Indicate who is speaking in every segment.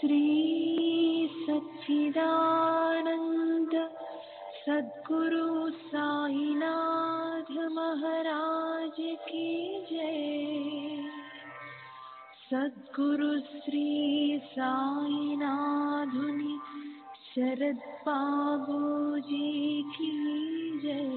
Speaker 1: श्री सच्चिदानंद सद्गुरु साईनाथ महाराज की जय। सद्गुरु श्री साईनाथुनि शरद बाबू जी की जय।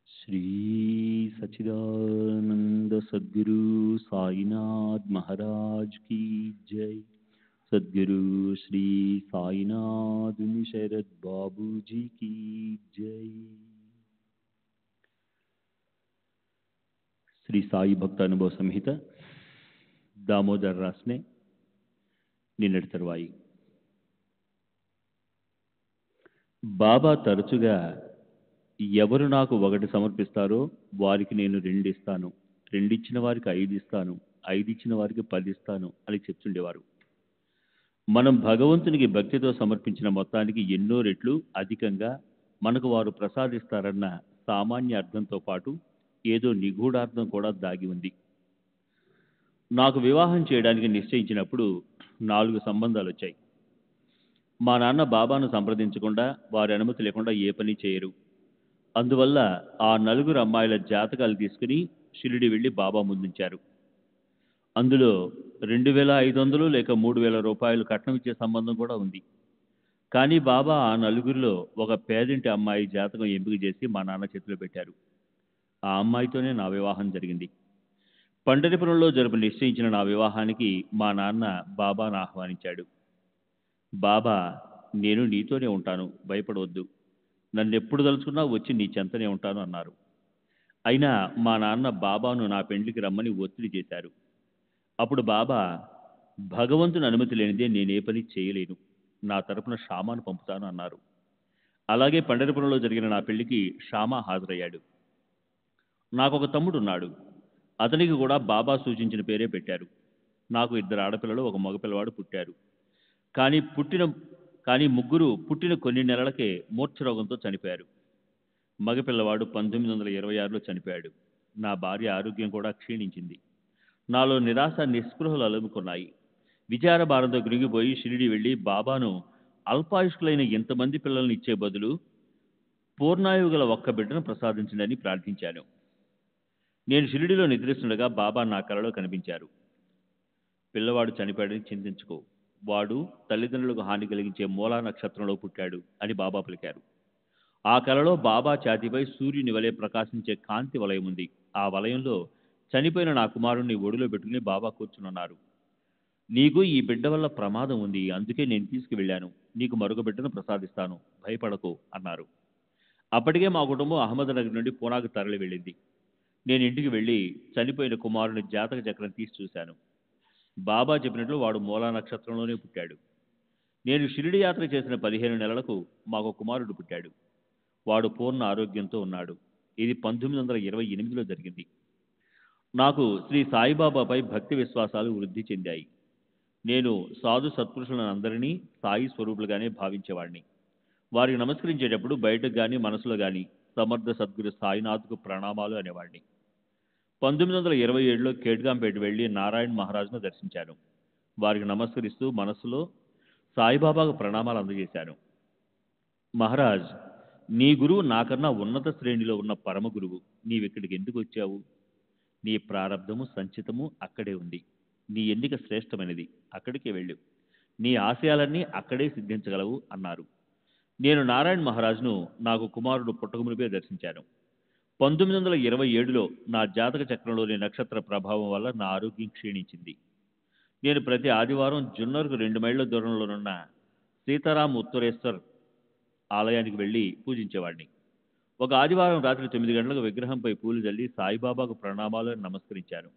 Speaker 2: श्री सच्चिदानंद सद्गुरु साईनाथ महाराज की जय। सद्गुरु श्री साईनाथ शरद बाबू जी की जय। శ్రీ సాయి భక్త అనుభవ సంహిత దామోదర్ రాస్నే నిన్నటి తరువాయి. బాబా తరచుగా ఎవరు నాకు ఒకటి సమర్పిస్తారో వారికి నేను 2 ఇస్తాను, 2 ఇచ్చిన వారికి 5 ఇస్తాను, 5 ఇచ్చిన వారికి 10 ఇస్తాను అని చెప్తుండేవారు. మనం భగవంతునికి భక్తితో సమర్పించిన మొత్తానికి ఎన్నో రెట్లు అధికంగా మనకు వారు ప్రసాదిస్తారన్న సామాన్య అర్థంతో పాటు ఏదో నిగూఢార్థం కూడా దాగి ఉంది. నాకు వివాహం చేయడానికి నిశ్చయించినప్పుడు 4 సంబంధాలు వచ్చాయి. మా నాన్న బాబాను సంప్రదించకుండా, వారి అనుమతి లేకుండా ఏ పని చేయరు. అందువల్ల ఆ 4 అమ్మాయిల జాతకాలు తీసుకుని షిరిడి వెళ్ళి బాబా ముందుంచారు. అందులో 2500 లేక 3000 రూపాయలు కట్నం ఇచ్చే సంబంధం కూడా ఉంది. కానీ బాబా ఆ 4 ఒక పేదింటి అమ్మాయి జాతకం ఎంపిక చేసి మా నాన్న చేతిలో పెట్టారు. ఆ అమ్మాయితోనే నా వివాహం జరిగింది. పండరిపురంలో జరుపు నిశ్చయించిన నా వివాహానికి మా నాన్న బాబాను ఆహ్వానించాడు. బాబా, నేను నీతోనే ఉంటాను, భయపడవద్దు, నన్నెప్పుడు తలుచుకున్నా వచ్చి నీ చెంతనే ఉంటాను అన్నారు. అయినా మా నాన్న బాబాను నా పెండ్లికి రమ్మని ఒత్తిడి చేశారు. అప్పుడు బాబా, భగవంతుని అనుమతి లేనిదే నేనే పని చేయలేను, నా తరపున షామాను పంపుతాను అన్నారు. అలాగే పండరిపురంలో జరిగిన నా పెళ్లికి షామా హాజరయ్యాడు. నాకొక తమ్ముడు ఉన్నాడు. అతనికి కూడా బాబా సూచించిన పేరే పెట్టారు. నాకు 2 ఆడపిల్లలు, ఒక మగపిల్లవాడు పుట్టారు. కానీ ముగ్గురు పుట్టిన కొన్ని నెలలకే మూర్ఛరోగంతో చనిపోయారు. మగపిల్లవాడు 1926లో చనిపోయాడు. నా భార్య ఆరోగ్యం కూడా క్షీణించింది. నాలో నిరాశ నిస్పృహలు అలుముకున్నాయి. విచార భారంతో కృంగిపోయి షిరిడి వెళ్ళి బాబాను అల్పాయుష్కులైన ఎంతమంది పిల్లల్ని ఇచ్చే బదులు పూర్ణాయువు గల ఒక్క బిడ్డను ప్రసాదించండి ప్రార్థించాను. నేను షిరిడిలో నిద్రిస్తుండగా బాబా నా కలలో కనిపించారు. పిల్లవాడు చనిపోయాడని చింతించుకో, వాడు తల్లిదండ్రులకు హాని కలిగించే మూలా నక్షత్రంలో పుట్టాడు అని బాబా పలికారు. ఆ కలలో బాబా ఛాతీపై సూర్యుని వలె ప్రకాశించే కాంతి వలయం ఉంది. ఆ వలయంలో చనిపోయిన నా కుమారుణ్ణి ఒడిలో పెట్టుకుని బాబా కూర్చునున్నారు. నీకు ఈ బిడ్డ వల్ల ప్రమాదం ఉంది, అందుకే నేను తీసుకువెళ్ళాను, నీకు మరొక బిడ్డను ప్రసాదిస్తాను, భయపడకు అన్నారు. అప్పటికే మా కుటుంబం అహ్మద్నగర్ నుండి పూనాకు తరలి వెళ్ళింది. నేను ఇంటికి వెళ్ళి చనిపోయిన కుమారుని జాతక చక్రం తీసి చూశాను. బాబా చెప్పినట్లు వాడు మూలా నక్షత్రంలోనే పుట్టాడు. నేను షిరిడి యాత్ర చేసిన 15 నెలలకు మాకు కుమారుడు పుట్టాడు. వాడు పూర్ణ ఆరోగ్యంతో ఉన్నాడు. ఇది 1928లో జరిగింది. నాకు శ్రీ సాయిబాబాపై భక్తి విశ్వాసాలు వృద్ధి చెందాయి. నేను సాధు సత్పురుషులను అందరినీ సాయి స్వరూపులుగానే భావించేవాడిని. వారికి నమస్కరించేటప్పుడు బయటకు కానీ మనసులో కానీ సమర్థ సద్గురు సాయినాథ్కు ప్రణామాలు అనేవాడిని. 1927లో కేడ్గాంపేట వెళ్లి నారాయణ్ మహారాజ్ను దర్శించాను. వారికి నమస్కరిస్తూ మనస్సులో సాయిబాబాకు ప్రణామాలు అందజేశాను. మహారాజ్, నీ గురువు నాకన్నా ఉన్నత శ్రేణిలో ఉన్న పరమ గురువు. నీవిక్కడికి ఎందుకు వచ్చావు? నీ ప్రారబ్ధము సంచితము అక్కడే ఉంది. నీ ఎన్నిక శ్రేష్టమైనది, అక్కడికే వెళ్ళు. నీ ఆశయాలన్నీ అక్కడే సిద్ధించగలవు అన్నారు. నేను నారాయణ్ మహారాజ్ను నాకు కుమారుడు పుట్టకమునిపే దర్శించాను. 1927లో నా జాతక చక్రంలోని నక్షత్ర ప్రభావం వల్ల నా ఆరోగ్యం క్షీణించింది. నేను ప్రతి ఆదివారం జున్నర్కు 2 మైళ్ళ దూరంలోనున్న సీతారాం ఉత్తరేశ్వర్ ఆలయానికి వెళ్ళి పూజించేవాడిని. ఒక ఆదివారం రాత్రి 9 గంటలకు విగ్రహంపై పూలు జల్లి సాయిబాబాకు ప్రణామాలు అని నమస్కరించాను.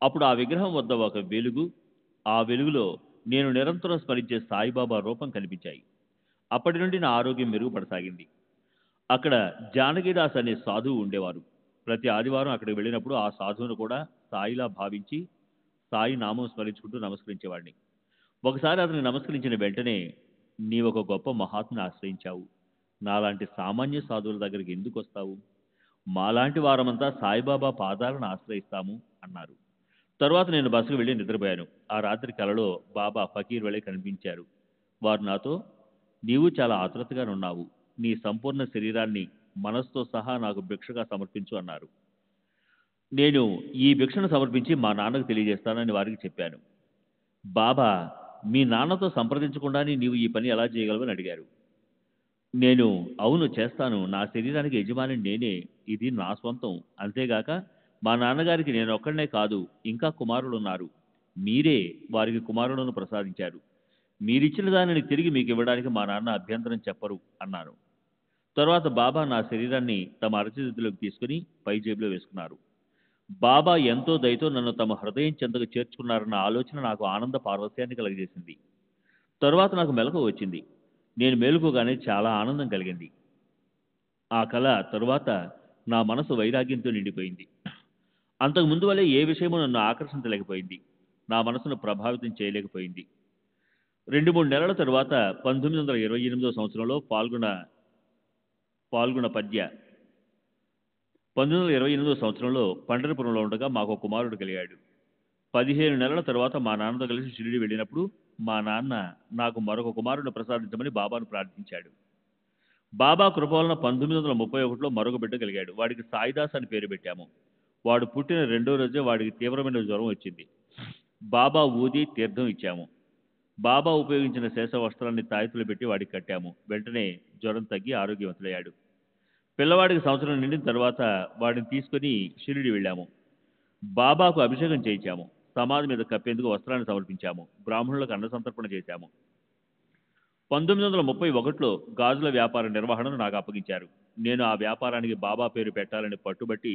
Speaker 2: అప్పుడు ఆ విగ్రహం వద్ద ఒక వెలుగు, ఆ వెలుగులో నేను నిరంతరం స్మరించే సాయిబాబా రూపం కనిపించాయి. అప్పటి నుండి నా ఆరోగ్యం మెరుగుపడసాగింది. అక్కడ జానకీదాస్ అనే సాధువు ఉండేవారు. ప్రతి ఆదివారం అక్కడికి వెళ్ళినప్పుడు ఆ సాధువును కూడా సాయిలా భావించి సాయి నామం స్మరించుకుంటూ నమస్కరించేవాడిని. ఒకసారి అతనికి నమస్కరించిన వెంటనే, నీ ఒక గొప్ప మహాత్ముని ఆశ్రయించావు, నాలాంటి సామాన్య సాధువుల దగ్గరికి ఎందుకు వస్తావు? మాలాంటి వారమంతా సాయిబాబా పాదాలను ఆశ్రయిస్తాము అన్నారు. తరువాత నేను బస్సుకు వెళ్ళి నిద్రపోయాను. ఆ రాత్రి కలలో బాబా ఫకీర్ వలె కనిపించారు. వారు నాతో, నీవు చాలా ఆతృతగానున్నావు, నీ సంపూర్ణ శరీరాన్ని మనస్సుతో సహా నాకు భిక్షగా సమర్పించు అన్నారు. నేను ఈ భిక్షను సమర్పించి మా నాన్నకు తెలియజేస్తానని వారికి చెప్పాను. బాబా, మీ నాన్నతో సంప్రదించకుండానే నీవు ఈ పని ఎలా చేయగలవని అడిగారు. నేను, అవును చేస్తాను, నా శరీరానికి యజమాని నేనే, ఇది నా సొంతం. అంతేగాక మా నాన్నగారికి నేను ఒక్కడనే కాదు, ఇంకా కుమారులున్నారు. మీరే వారికి కుమారులను ప్రసాదించారు. మీరిచ్చిన దానిని తిరిగి మీకు ఇవ్వడానికి మా నాన్న అభ్యంతరం చెప్పరు అన్నాను. తరువాత బాబా నా శరీరాన్ని తమ అరచేతిలోకి తీసుకుని పై జేబులో వేసుకున్నారు. బాబా ఎంతో దయతో నన్ను తమ హృదయం చెంతకు చేర్చుకున్నారన్న ఆలోచన నాకు ఆనంద పారవస్యాన్ని కలగజేసింది. తరువాత నాకు మెలకువ వచ్చింది. నేను మేలుకోగానే చాలా ఆనందం కలిగింది. ఆ కళ తరువాత నా మనసు వైరాగ్యంతో నిండిపోయింది. అంతకు ముందు వలె ఏ విషయమూ నన్ను ఆకర్షించలేకపోయింది. నా మనసును ప్రభావితం చేయలేకపోయింది. 2-3 నెలల తరువాత 1928 సంవత్సరంలో పాల్గొన పద్య 1928 సంవత్సరంలో పండరపురంలో ఉండగా మాకు కుమారుడు కలిగాడు. 15 నెలల తరువాత మా నాన్నతో కలిసి షిరిడి వెళ్ళినప్పుడు మా నాన్న నాకు మరొక కుమారుడిని ప్రసాదించమని బాబాను ప్రార్థించాడు. బాబా కృప వలన 1931లో మరొక బిడ్డ కలిగాడు. వాడికి సాయిదాస్ అని పేరు పెట్టాము. వాడు పుట్టిన 2వ రోజే వాడికి తీవ్రమైన జ్వరం వచ్చింది. బాబా ఊది తీర్థం ఇచ్చాము. బాబా ఉపయోగించిన శేష వస్త్రాన్ని తాయెత్తులు పెట్టి వాడికి కట్టాము. వెంటనే జ్వరం తగ్గి ఆరోగ్యవంతులయ్యాడు. పిల్లవాడికి సంవత్సరం నిండిన తర్వాత వాడిని తీసుకుని షిరిడి వెళ్ళాము. బాబాకు అభిషేకం చేయించాము. సమాధి మీద కప్పేందుకు వస్త్రాన్ని సమర్పించాము. బ్రాహ్మణులకు అన్న సంతర్పణ చేశాము. 1931లో గాజుల వ్యాపార నిర్వహణను నాకు అప్పగించారు. నేను ఆ వ్యాపారానికి బాబా పేరు పెట్టాలని పట్టుబట్టి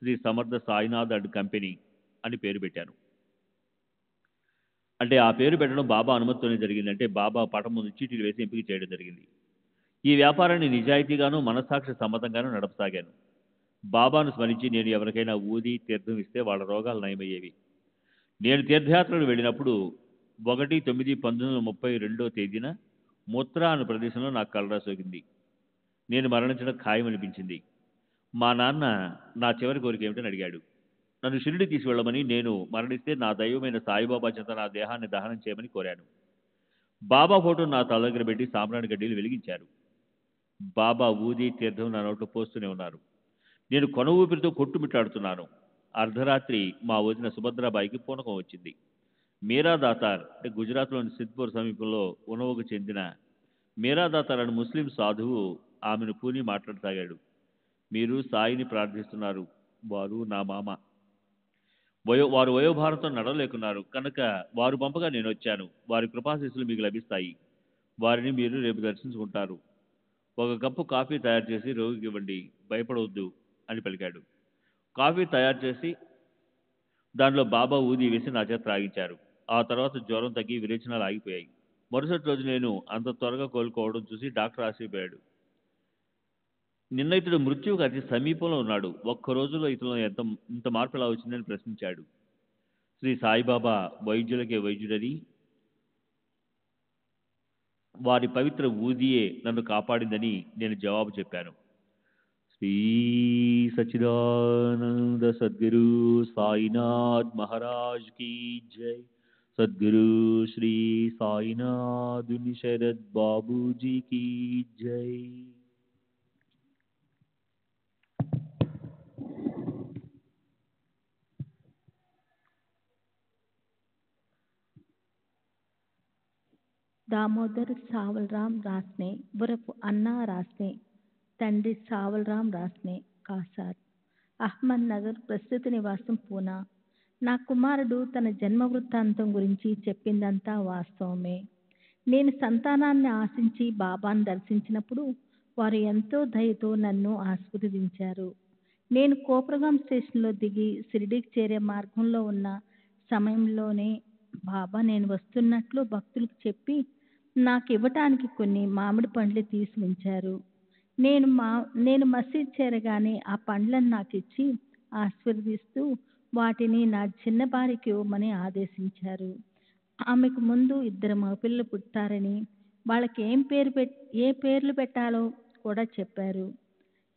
Speaker 2: శ్రీ సమర్థ సాయినాథ్ అండ్ కంపెనీ అని పేరు పెట్టాను. అంటే ఆ పేరు పెట్టడం బాబా అనుమతితోనే జరిగిందంటే బాబా పటం ముందు చీటీలు వేసి ఎంపిక చేయడం జరిగింది. ఈ వ్యాపారాన్ని నిజాయితీగాను మనస్సాక్షి సమ్మతంగాను నడపసాగాను. బాబాను స్మరించి నేను ఎవరికైనా ఊది తీర్థం ఇస్తే వాళ్ళ రోగాలు నయమయ్యేవి. నేను తీర్థయాత్రలు వెళ్ళినప్పుడు 1/9/1932 ముత్రా అనే ప్రదేశంలో నాకు కలరా సోకింది. నేను మరణించడం ఖాయమనిపించింది. మా నాన్న నా చివరి కోరిక ఏమిటని అడిగాడు. నన్ను షిరిడి తీసుకెళ్లమని, నేను మరణిస్తే నా దైవమైన సాయిబాబా చేత నా దేహాన్ని దహనం చేయమని కోరాను. బాబా ఫోటో నా తల దగ్గర పెట్టి సాంబ్రాణి గడ్డీలు వెలిగించారు. బాబా ఊది తీర్థం నా నోట్లో పోస్తూనే ఉన్నారు. నేను కొన ఊపిరితో కొట్టుమిట్టాడుతున్నాను. అర్ధరాత్రి మా వదిన సుభద్రాబాయికి పూనకం వచ్చింది. మీరా దాతార్ అంటే గుజరాత్లోని సిద్పూర్ సమీపంలో ఉనవకు చెందిన మీరా దాతార్ అనే ముస్లిం సాధువు ఆమెను పూని మాట్లాడసాగాడు. మీరు సాయిని ప్రార్థిస్తున్నారు, వారు నా మామ. వారు వయోభారంతో నడవలేకున్నారు కనుక వారు పంపగా నేను వచ్చాను. వారి కృపాశీస్సులు మీకు లభిస్తాయి. వారిని మీరు రేపు దర్శించుకుంటారు. ఒక కప్పు కాఫీ తయారు చేసి రోగికి ఇవ్వండి, భయపడవద్దు అని పలికాడు. కాఫీ తయారు చేసి దానిలో బాబా ఊది వేసి నా చేత త్రాగించారు. ఆ తర్వాత జ్వరం తగ్గి విరేచనాలు ఆగిపోయాయి. మరుసటి రోజు నేను అంత త్వరగా కోలుకోవడం చూసి డాక్టర్ ఆశ్చర్యపోయాడు. నిన్న ఇతడు మృత్యువుకు అతి సమీపంలో ఉన్నాడు. ఒక్క రోజులో ఇతను ఇంత మార్పు ఎలా వచ్చిందని ప్రశ్నించాడు. శ్రీ సాయిబాబా వైద్యులకే వైద్యుడని, వారి పవిత్ర ఊదియే నన్ను కాపాడిందని నేను జవాబు చెప్పాను. శ్రీ సచ్చిదానంద సద్గురు సాయినాథ్ మహారాజ్ కీ జై. సద్గురు శ్రీ సాయినాథుని శరద్ బాబూజీ కీ జై.
Speaker 3: దామోదర్ సావల్రామ్ రాస్నే ఉరఫ్ అన్నా రాస్నే, తండ్రి సావల్రామ్ రాస్నే, కాసార్, అహ్మద్ నగర్, ప్రస్తుత నివాసం పూనా. నా కుమారుడు తన జన్మ వృత్తాంతం గురించి చెప్పిందంతా వాస్తవమే. నేను సంతానాన్ని ఆశించి బాబాను దర్శించినప్పుడు వారు ఎంతో దయతో నన్ను ఆశీర్వదించారు. నేను కోపరగాం స్టేషన్లో దిగి షిరిడీకి చేరే మార్గంలో ఉన్న సమయంలోనే బాబా నేను వస్తున్నట్లు భక్తులకు చెప్పి నాకు ఇవ్వటానికి కొన్ని మామిడి పండ్లు తీసి ఉంచారు. నేను మసీద్ చేరగానే ఆ పండ్లను నాకు ఇచ్చి ఆశీర్వదిస్తూ వాటిని నా చిన్న భార్యకి ఇవ్వమని ఆదేశించారు. ఆమెకు ముందు 2 మగపిల్లలు పుట్టారని, వాళ్ళకి ఏ పేర్లు పెట్టాలో కూడా చెప్పారు.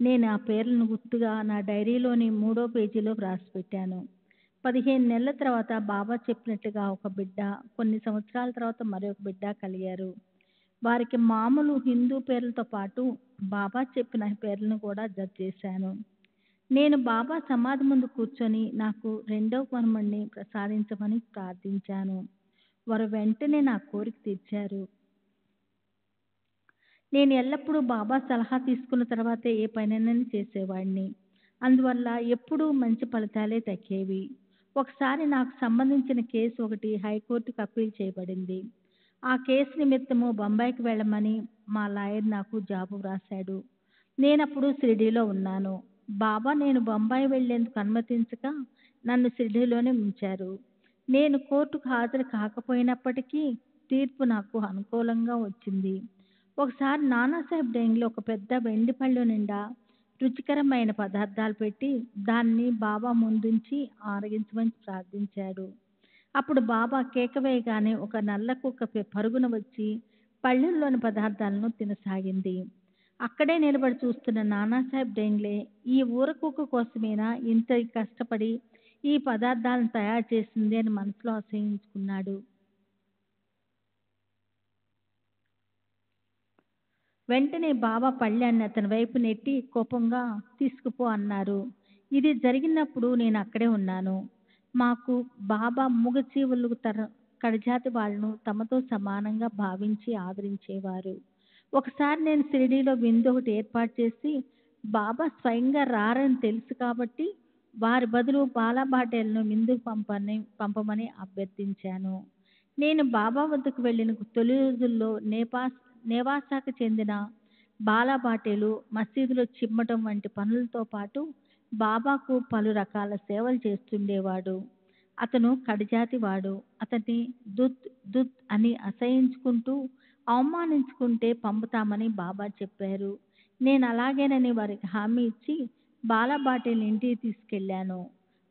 Speaker 3: నేను ఆ పేర్లను గుర్తుగా నా డైరీలోని 3వ పేజీలో వ్రాసి పెట్టాను. 15 నెలల తర్వాత బాబా చెప్పినట్టుగా ఒక బిడ్డ, కొన్ని సంవత్సరాల తర్వాత మరొక బిడ్డ కలిగారు. వారికి మామూలు హిందూ పేర్లతో పాటు బాబా చెప్పిన పేర్లను కూడా జత చేశాను. నేను బాబా సమాధి ముందు కూర్చొని నాకు 2వ మనుమడిని ప్రసాదించమని ప్రార్థించాను. వారు వెంటనే నా కోరిక తీర్చారు. నేను ఎల్లప్పుడూ బాబా సలహా తీసుకున్న తర్వాతే ఏ పనైనా చేసేవాడిని. అందువల్ల ఎప్పుడూ మంచి ఫలితాలే దక్కేవి. ఒకసారి నాకు సంబంధించిన కేసు ఒకటి హైకోర్టుకు అప్పీల్ చేయబడింది. ఆ కేసు నిమిత్తము బొంబాయికి వెళ్ళమని మా లాయర్ నాకు జాబు వ్రాశాడు. నేనప్పుడు షిరిడీలో ఉన్నాను. బాబా నేను బొంబాయి వెళ్లేందుకు అనుమతించక నన్ను షిరిడీలోనే ఉంచారు. నేను కోర్టుకు హాజరు కాకపోయినప్పటికీ తీర్పు నాకు అనుకూలంగా వచ్చింది. ఒకసారి నానాసాహెబ్ డేంగ్లే ఒక పెద్ద వెండి పళ్ళెం నిండా రుచికరమైన పదార్థాలు పెట్టి దాన్ని బాబా ముందుంచి ఆరగించమని ప్రార్థించాడు. అప్పుడు బాబా కేక వేయగానే ఒక నల్ల కుక్క పరుగున వచ్చి పళ్ళెంలోని పదార్థాలను తినసాగింది. అక్కడే నిలబడి చూస్తున్న నానాసాహెబ్ డేంగ్లే ఈ ఊర కుక్క కోసమేనా ఇంత కష్టపడి ఈ పదార్థాలను తయారు చేసింది అని మనసులో అసహ్యించుకున్నాడు. వెంటనే బాబా పళ్ళాన్ని అతని వైపు నెట్టి కోపంగా తీసుకుపో అన్నారు. ఇది జరిగినప్పుడు నేను అక్కడే ఉన్నాను. మాకు బాబా మూగజీవులు కడజాతి వాళ్ళను తమతో సమానంగా భావించి ఆదరించేవారు. ఒకసారి నేను షిరిడీలో విందు ఒకటి ఏర్పాటు చేసి బాబా స్వయంగా రారని తెలుసు కాబట్టి వారి బదులు బాలాబాటేలను విందుకు పంపమని అభ్యర్థించాను. నేను బాబా వద్దకు వెళ్ళిన తొలి రోజుల్లో నేవాసాకు చెందిన బాలాబాటేలు మసీదులో చిమ్మటం వంటి పనులతో పాటు బాబాకు పలు రకాల సేవలు చేస్తుండేవాడు. అతను కడజాతి వాడు. అతన్ని దుత్ అని అసహించుకుంటూ అవమానించుకుంటే పంపుతామని బాబా చెప్పారు. నేను అలాగేనని వారికి హామీ ఇచ్చి బాలాబాటేలు ఇంటికి తీసుకెళ్ళాను.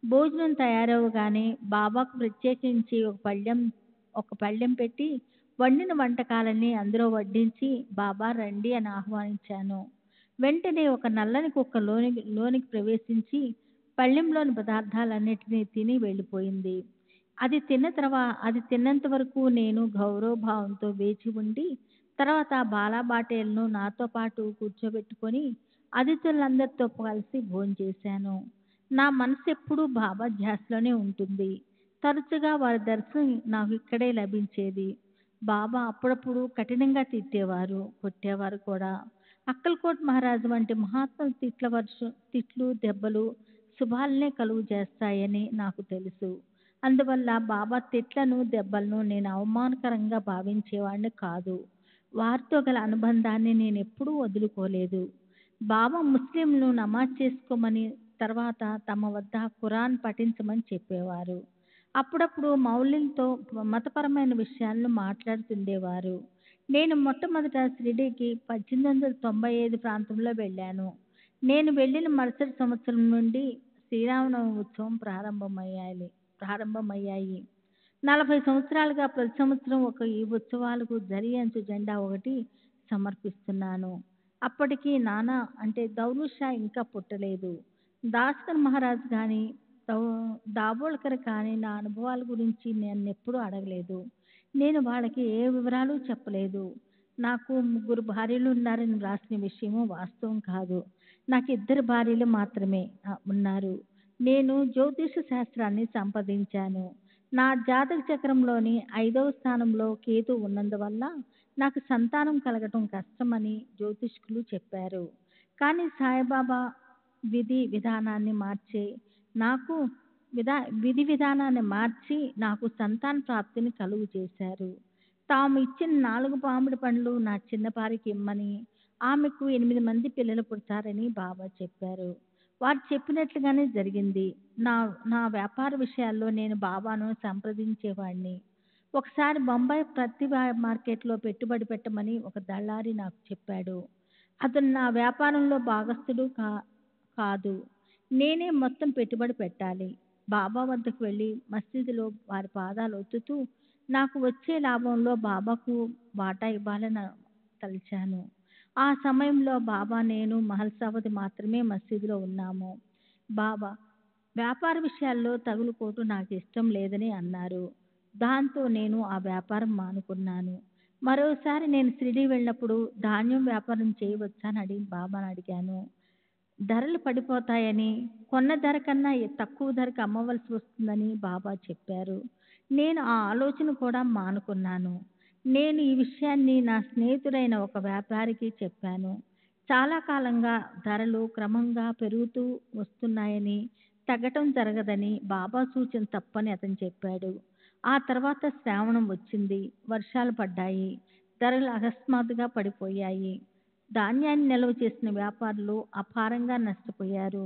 Speaker 3: భోజనం తయారవగానే బాబాకు ప్రత్యేకించి ఒక పళ్ళెం పెట్టి వండిన వంటకాలన్నీ అందులో వడ్డించి బాబా రండి అని ఆహ్వానించాను. వెంటనే ఒక నల్లని కుక్క లోనికి ప్రవేశించి పళ్ళెంలోని పదార్థాలన్నిటినీ తిని వెళ్ళిపోయింది. అది తిన్నంత వరకు నేను గౌరవభావంతో వేచి ఉండి తర్వాత బాలాబాటేలను నాతో పాటు కూర్చోబెట్టుకొని అతిథులందరితో కలిసి భోంచేశాను. నా మనసు ఎప్పుడూ బాబా ధ్యాసలోనే ఉంటుంది. తరచుగా వారి దర్శనం నాకు ఇక్కడే లభించేది. బాబా అప్పుడప్పుడు కఠినంగా తిట్టేవారు, కొట్టేవారు కూడా. అక్కల్కోట్ మహారాజు వంటి మహాత్ముల తిట్లు, దెబ్బలు శుభాలనే కలుగు చేస్తాయని నాకు తెలుసు. అందువల్ల బాబా తిట్లను, దెబ్బలను నేను అవమానకరంగా భావించేవాడిని కాదు. వారితో గల అనుబంధాన్ని నేను ఎప్పుడూ వదులుకోలేదు. బాబా ముస్లింలను నమాజ్ చేసుకోమని, తర్వాత తమ వద్ద ఖురాన్ పఠించమని చెప్పేవారు. అప్పుడప్పుడు మౌల్యులతో మతపరమైన విషయాలను మాట్లాడుతుండేవారు. నేను మొట్టమొదట షిరిడీకి 1895 ప్రాంతంలో వెళ్ళాను. నేను వెళ్ళిన మరుసటి సంవత్సరం నుండి శ్రీరామనవమి ఉత్సవం ప్రారంభమయ్యాయి. 40 సంవత్సరాలుగా ప్రతి సంవత్సరం ఈ ఉత్సవాలకు జరి అంచు జెండా ఒకటి సమర్పిస్తున్నాను. అప్పటికి నానా అంటే దౌలూద్ షా ఇంకా పుట్టలేదు. దాస్కర్ మహారాజ్ కానీ దాబోల్కర్ కానీ నా అనుభవాల గురించి నన్నెప్పుడూ అడగలేదు. నేను వాళ్ళకి ఏ వివరాలు చెప్పలేదు. నాకు 3 భార్యలు ఉన్నారని రాసిన విషయము వాస్తవం కాదు. నాకు 2 భార్యలు మాత్రమే ఉన్నారు. నేను జ్యోతిష శాస్త్రాన్ని సంపాదించాను. నా జాతక చక్రంలోని 5వ స్థానంలో కేతు ఉన్నందువల్ల నాకు సంతానం కలగటం కష్టమని జ్యోతిష్కులు చెప్పారు. కానీ సాయిబాబా విధి విధానాన్ని మార్చి నాకు సంతాన ప్రాప్తిని కలుగు చేశారు. తాము ఇచ్చిన 4 మామిడి పండ్లు నా చిన్న భార్యకి ఇమ్మని, ఆమెకు 8 మంది పిల్లలు పుడతారని బాబా చెప్పారు. వారు చెప్పినట్లుగానే జరిగింది. నా వ్యాపార విషయాల్లో నేను బాబాను సంప్రదించేవాడిని. ఒకసారి బొంబాయి ప్రతి మార్కెట్లో పెట్టుబడి పెట్టమని ఒక దళారి నాకు చెప్పాడు. అతను నా వ్యాపారంలో భాగస్థుడు కాదు. నేనే మొత్తం పెట్టుబడి పెట్టాలి. బాబా వద్దకు వెళ్ళి మసీదులో వారి పాదాలు ఒత్తుతూ నాకు వచ్చే లాభంలో బాబాకు వాటా ఇవ్వాలని తలిచాను. ఆ సమయంలో బాబా, నేను, మహల్సావతి మాత్రమే మసీదులో ఉన్నాము. బాబా వ్యాపార విషయాల్లో తగులుకోటు నాకు ఇష్టం లేదని అన్నారు. దాంతో నేను ఆ వ్యాపారం మానుకున్నాను. మరోసారి నేను షిరిడీ వెళ్ళినప్పుడు ధాన్యం వ్యాపారం చేయవచ్చా అని బాబాను అడిగాను. ధరలు పడిపోతాయని, కొన్న ధర కన్నా తక్కువ ధరకు అమ్మవలసి వస్తుందని బాబా చెప్పారు. నేను ఆ ఆలోచన కూడా మానుకున్నాను. నేను ఈ విషయాన్ని నా స్నేహితుడైన ఒక వ్యాపారికి చెప్పాను. చాలా కాలంగా ధరలు క్రమంగా పెరుగుతూ వస్తున్నాయని, తగ్గటం జరగదని, బాబా సూచన తప్పని అతను చెప్పాడు. ఆ తర్వాత శ్రావణం వచ్చింది. వర్షాలు పడ్డాయి. ధరలు అకస్మాత్తుగా పడిపోయాయి. ధాన్యాన్ని నిల్వ చేసిన వ్యాపారులు అపారంగా నష్టపోయారు.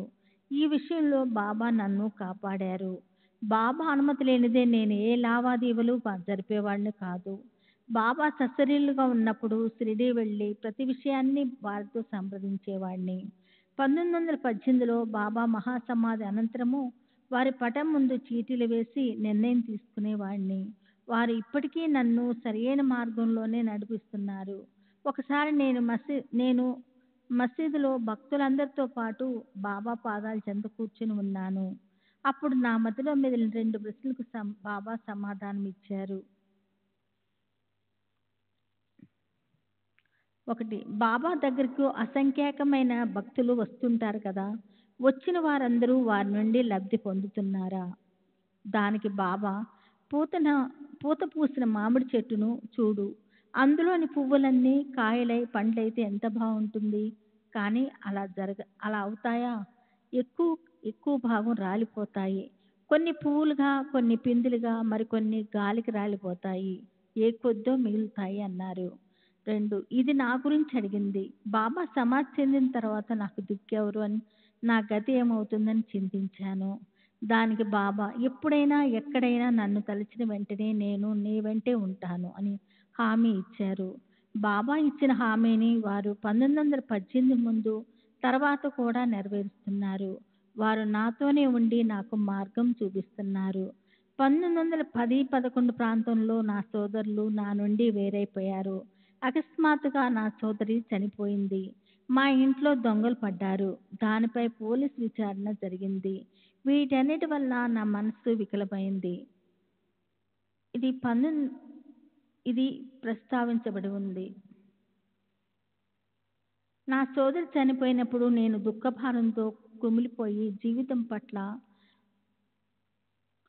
Speaker 3: ఈ విషయంలో బాబా నన్ను కాపాడారు. బాబా అనుమతి లేనిదే నేను ఏ లావాదేవీలు జరిపేవాడిని కాదు. బాబా సశరీరులుగా ఉన్నప్పుడు షిరిడీ వెళ్ళి ప్రతి విషయాన్ని వారితో సంప్రదించేవాడిని. 1918లో బాబా మహాసమాధి అనంతరము వారి పటం ముందు చీటీలు వేసి నిర్ణయం తీసుకునేవాడిని. వారు ఇప్పటికీ నన్ను సరియైన మార్గంలోనే నడిపిస్తున్నారు. ఒకసారి నేను మసీదులో భక్తులందరితో పాటు బాబా పాదాల చెంత కూర్చుని ఉన్నాను. అప్పుడు నా మదిలో మెదిలిన 2 ప్రశ్నలకు బాబా సమాధానం ఇచ్చారు. 1. బాబా దగ్గరకు అసంఖ్యాకమైన భక్తులు వస్తుంటారు కదా, వచ్చిన వారందరూ వారి నుండి లబ్ధి పొందుతున్నారా? దానికి బాబా, పూత పూసిన మామిడి చెట్టును చూడు. అందులోని పువ్వులన్నీ కాయలై పండ్లైతే ఎంత బాగుంటుంది. కానీ అలా అవుతాయా? ఎక్కువ భాగం రాలిపోతాయి. కొన్ని పువ్వులుగా, కొన్ని పిందులుగా, మరికొన్ని గాలికి రాలిపోతాయి. ఏ కొద్దో మిగులుతాయి అన్నారు. 2. ఇది నా గురించి అడిగింది. బాబా సమాధి చెందిన తర్వాత నాకు దిక్కెవరు అని, నా గతి ఏమవుతుందని చింతించాను. దానికి బాబా, ఎప్పుడైనా ఎక్కడైనా నన్ను తలచిన వెంటనే నేను నీ వెంటే ఉంటాను అని హామీ ఇచ్చారు. బాబా ఇచ్చిన హామీని వారు 1918 ముందు తర్వాత కూడా నెరవేరుస్తున్నారు. వారు నాతోనే ఉండి నాకు మార్గం చూపిస్తున్నారు. 1910-11 ప్రాంతంలో నా సోదరులు నా నుండి వేరైపోయారు. అకస్మాత్తుగా నా సోదరి చనిపోయింది. మా ఇంట్లో దొంగలు పడ్డారు. దానిపై పోలీసు విచారణ జరిగింది. వీటన్నిటి వల్ల నా మనస్సు వికలమైంది. ఇది ప్రస్తావించబడి ఉంది. నా సోదరి చనిపోయినప్పుడు నేను దుఃఖభారంతో కుమిలిపోయి జీవితం పట్ల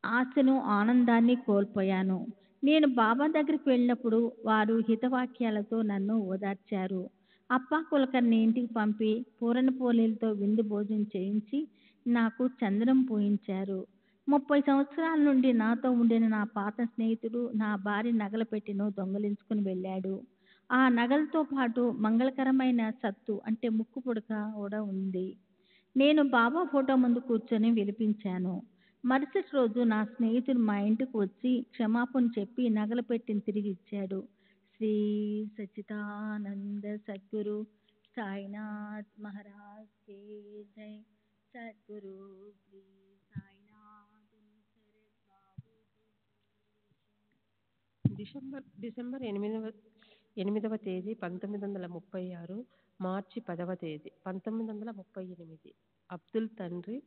Speaker 3: ఆశను, ఆనందాన్ని కోల్పోయాను. నేను బాబా దగ్గరికి వెళ్ళినప్పుడు వారు హితవాక్యాలతో నన్ను ఓదార్చారు. అప్పా కులకర్ని ఇంటికి పంపి పూరణ పోలీలతో విందు భోజనం చేయించి నాకు చందనం పూయించారు. 30 సంవత్సరాల నుండి నాతో ఉండిన నా పాత స్నేహితుడు నా భార్య నగల పెట్టెను దొంగిలించుకుని వెళ్ళాడు. ఆ నగలతో పాటు మంగళకరమైన సత్తు అంటే ముక్కు పుడక కూడా ఉంది. నేను బాబా ఫోటో ముందు కూర్చొని విలిపించాను. మరుసటి రోజు నా స్నేహితుడు మా ఇంటికి వచ్చి క్షమాపణ చెప్పి నగలు పెట్టిన తిరిగి ఇచ్చాడు. శ్రీ సచ్చిదానంద సద్గురు సాయినాథ్ మహారాజ్ కే జై. సద్గురు శ్రీ సాయినాథ్ శరత్ బాబూజీ.
Speaker 4: డిసెంబర్ 8వ తేదీ 1936, మార్చి 10వ తేదీ 1938. అబ్దుల్ తండ్రి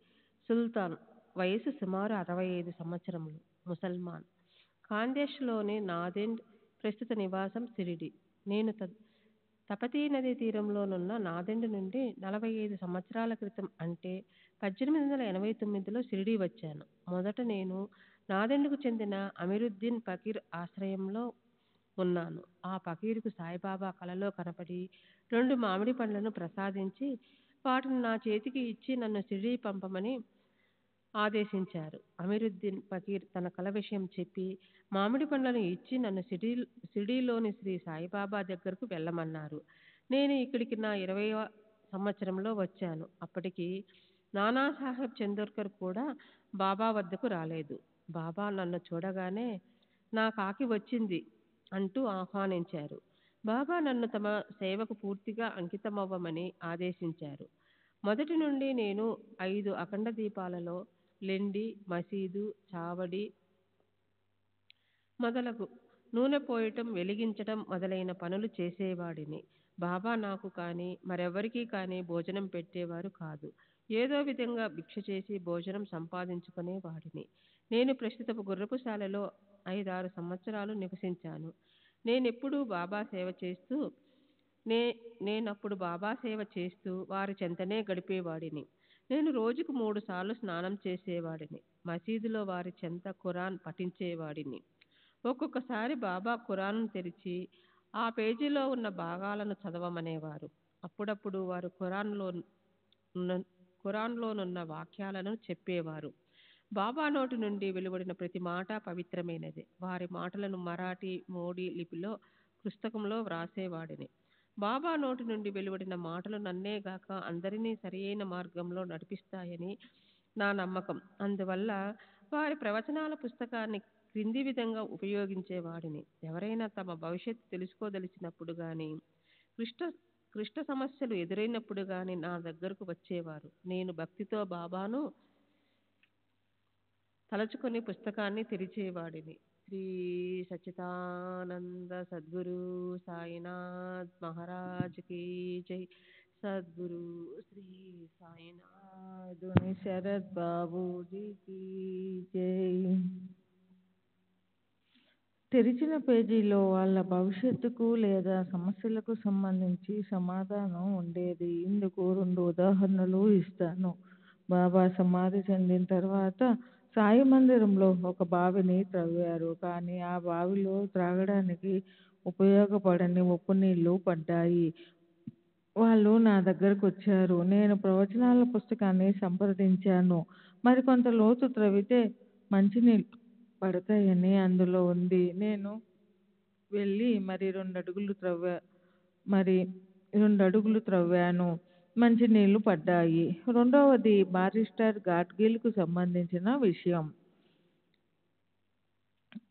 Speaker 4: సుల్తాన్, వయసు సుమారు 65 సంవత్సరములు, ముసల్మాన్. ఖాందేశ్లోని నాదెండ్, ప్రస్తుత నివాసం షిరిడి. నేను తపతీ నదీ తీరంలోనున్న నాదెండ్ నుండి 45 సంవత్సరాల క్రితం అంటే 1889లో షిరిడి వచ్చాను. మొదట నేను నాదెండ్కు చెందిన అమీరుద్దీన్ ఫకీర్ ఆశ్రయంలో ఉన్నాను. ఆ ఫకీరుకు సాయిబాబా కలలో కనపడి 2 మామిడి పండ్లను ప్రసాదించి వాటిని నా చేతికి ఇచ్చి నన్ను షిరిడి పంపమని ఆదేశించారు. అమీరుద్దీన్ ఫకీర్ తన కల విషయం చెప్పి మామిడి పండ్లను ఇచ్చి నన్ను షిరిడీలోని శ్రీ సాయిబాబా దగ్గరకు వెళ్ళమన్నారు. నేను ఇక్కడికి నా 20వ సంవత్సరంలో వచ్చాను. అప్పటికి నానాసాహెబ్ చందోర్కర్ కూడా బాబా వద్దకు రాలేదు. బాబా నన్ను చూడగానే నా కాకి వచ్చింది అంటూ ఆహ్వానించారు. బాబా నన్ను తమ సేవకు పూర్తిగా అంకితమవ్వమని ఆదేశించారు. మొదటి నుండి నేను 5 అఖండ దీపాలలో లెండి, మసీదు, చావడి మొదలగు నూనె పోయటం, వెలిగించటం మొదలైన పనులు చేసేవాడిని. బాబా నాకు కానీ మరెవరికీ కానీ భోజనం పెట్టేవారు కాదు. ఏదో విధంగా భిక్ష చేసి భోజనం సంపాదించుకునేవాడిని. నేను ప్రస్తుతపు గుర్రపుశాలలో 5-6 సంవత్సరాలు నివసించాను. నేనప్పుడు బాబా సేవ చేస్తూ వారి చెంతనే గడిపేవాడిని. నేను రోజుకు 3 సార్లు స్నానం చేసేవాడిని. మసీదులో వారి చెంత ఖురాన్ పఠించేవాడిని. ఒక్కొక్కసారి బాబా ఖురాన్ను తెరిచి ఆ పేజీలో ఉన్న భాగాలను చదవమనేవారు. అప్పుడప్పుడు వారు ఖురాన్లోనున్న వాక్యాలను చెప్పేవారు. బాబా నోటి నుండి వెలువడిన ప్రతి మాట పవిత్రమైనది. వారి మాటలను మరాఠీ, మోడీ లిపిలో పుస్తకంలో వ్రాసేవాడిని. బాబా నోటి నుండి వెలువడిన మాటలు నన్నేగాక అందరినీ సరియైన మార్గంలో నడిపిస్తాయని నా నమ్మకం. అందువల్ల వారి ప్రవచనాల పుస్తకాన్ని క్రింది విధంగా ఉపయోగించేవాడిని. ఎవరైనా తమ భవిష్యత్తు తెలుసుకోదలిచినప్పుడు కానీ, క్లిష్ట సమస్యలు ఎదురైనప్పుడు కానీ నా దగ్గరకు వచ్చేవారు. నేను భక్తితో బాబాను తలచుకొని పుస్తకాన్ని తెరిచేవాడిని. శ్రీ సచ్చిదానంద సద్గురు సాయినాథ్ మహారాజ్ కీ జై. సద్గురు శ్రీ సాయినాథ్ శరత్ బాబూజీ కీ జై. తెరిచిన పేజీలో వాళ్ళ భవిష్యత్తుకు లేదా సమస్యలకు సంబంధించి సమాధానం ఉండేది. ఇందుకు 2 ఉదాహరణలు ఇస్తాను. బాబా సమాధి చెందిన తర్వాత సాయి మందిరంలో ఒక బావిని త్రవ్వారు. కానీ ఆ బావిలో త్రాగడానికి ఉపయోగపడని ఉప్పు నీళ్లు పడ్డాయి. వాళ్ళు నా దగ్గరకు వచ్చారు. నేను ప్రవచనాల పుస్తకాన్ని సంప్రదించాను. మరికొంత లోతు త్రవ్వితే మంచినీళ్ళు పడతాయని అందులో ఉంది. నేను వెళ్ళి మరి 2 అడుగులు త్రవ్వాను. మంచినీళ్లు పడ్డాయి. రెండవది బారిస్టర్ గాడ్గిల్కు సంబంధించిన విషయం.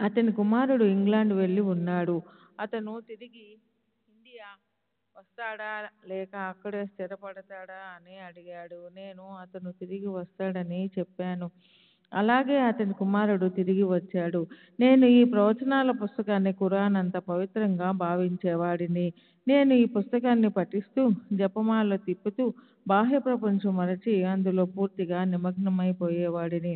Speaker 4: అతని కుమారుడు ఇంగ్లాండ్ వెళ్ళి ఉన్నాడు. అతను తిరిగి ఇండియా వస్తాడా లేక అక్కడే స్థిరపడతాడా అని అడిగాడు. నేను అతను తిరిగి వస్తాడని చెప్పాను. అలాగే అతని కుమారుడు తిరిగి వచ్చాడు. నేను ఈ ప్రవచనాల పుస్తకాన్ని ఖురాన్ అంత పవిత్రంగా భావించేవాడిని. నేను ఈ పుస్తకాన్ని పఠిస్తూ జపమాల తిప్పుతూ బాహ్య ప్రపంచం మరచి అందులో పూర్తిగా నిమగ్నమైపోయేవాడిని.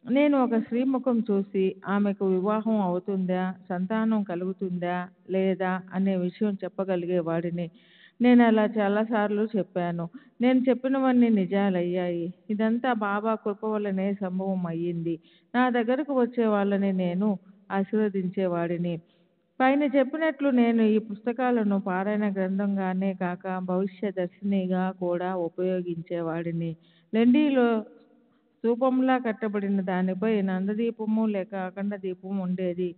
Speaker 4: నేను ఒక స్త్రీ ముఖం చూసి ఆమెకు వివాహం అవుతుందా, సంతానం కలుగుతుందా లేదా అనే విషయం చెప్పగలిగేవాడిని. నేను అలా చాలాసార్లు చెప్పాను. నేను చెప్పినవన్నీ నిజాలయ్యాయి. ఇదంతా బాబా కృప వల్లనే సంభవం అయ్యింది. నా దగ్గరకు వచ్చే వాళ్ళని నేను ఆశీర్వదించేవాడిని. పైన చెప్పినట్లు నేను ఈ పుస్తకాలను పారాయణ గ్రంథంగానే కాక భవిష్య దర్శినిగా కూడా ఉపయోగించేవాడిని. లెండీలో స్తూపంలా కట్టబడిన దానిపై నందదీపము లేక అఖండ దీపం ఉండేది.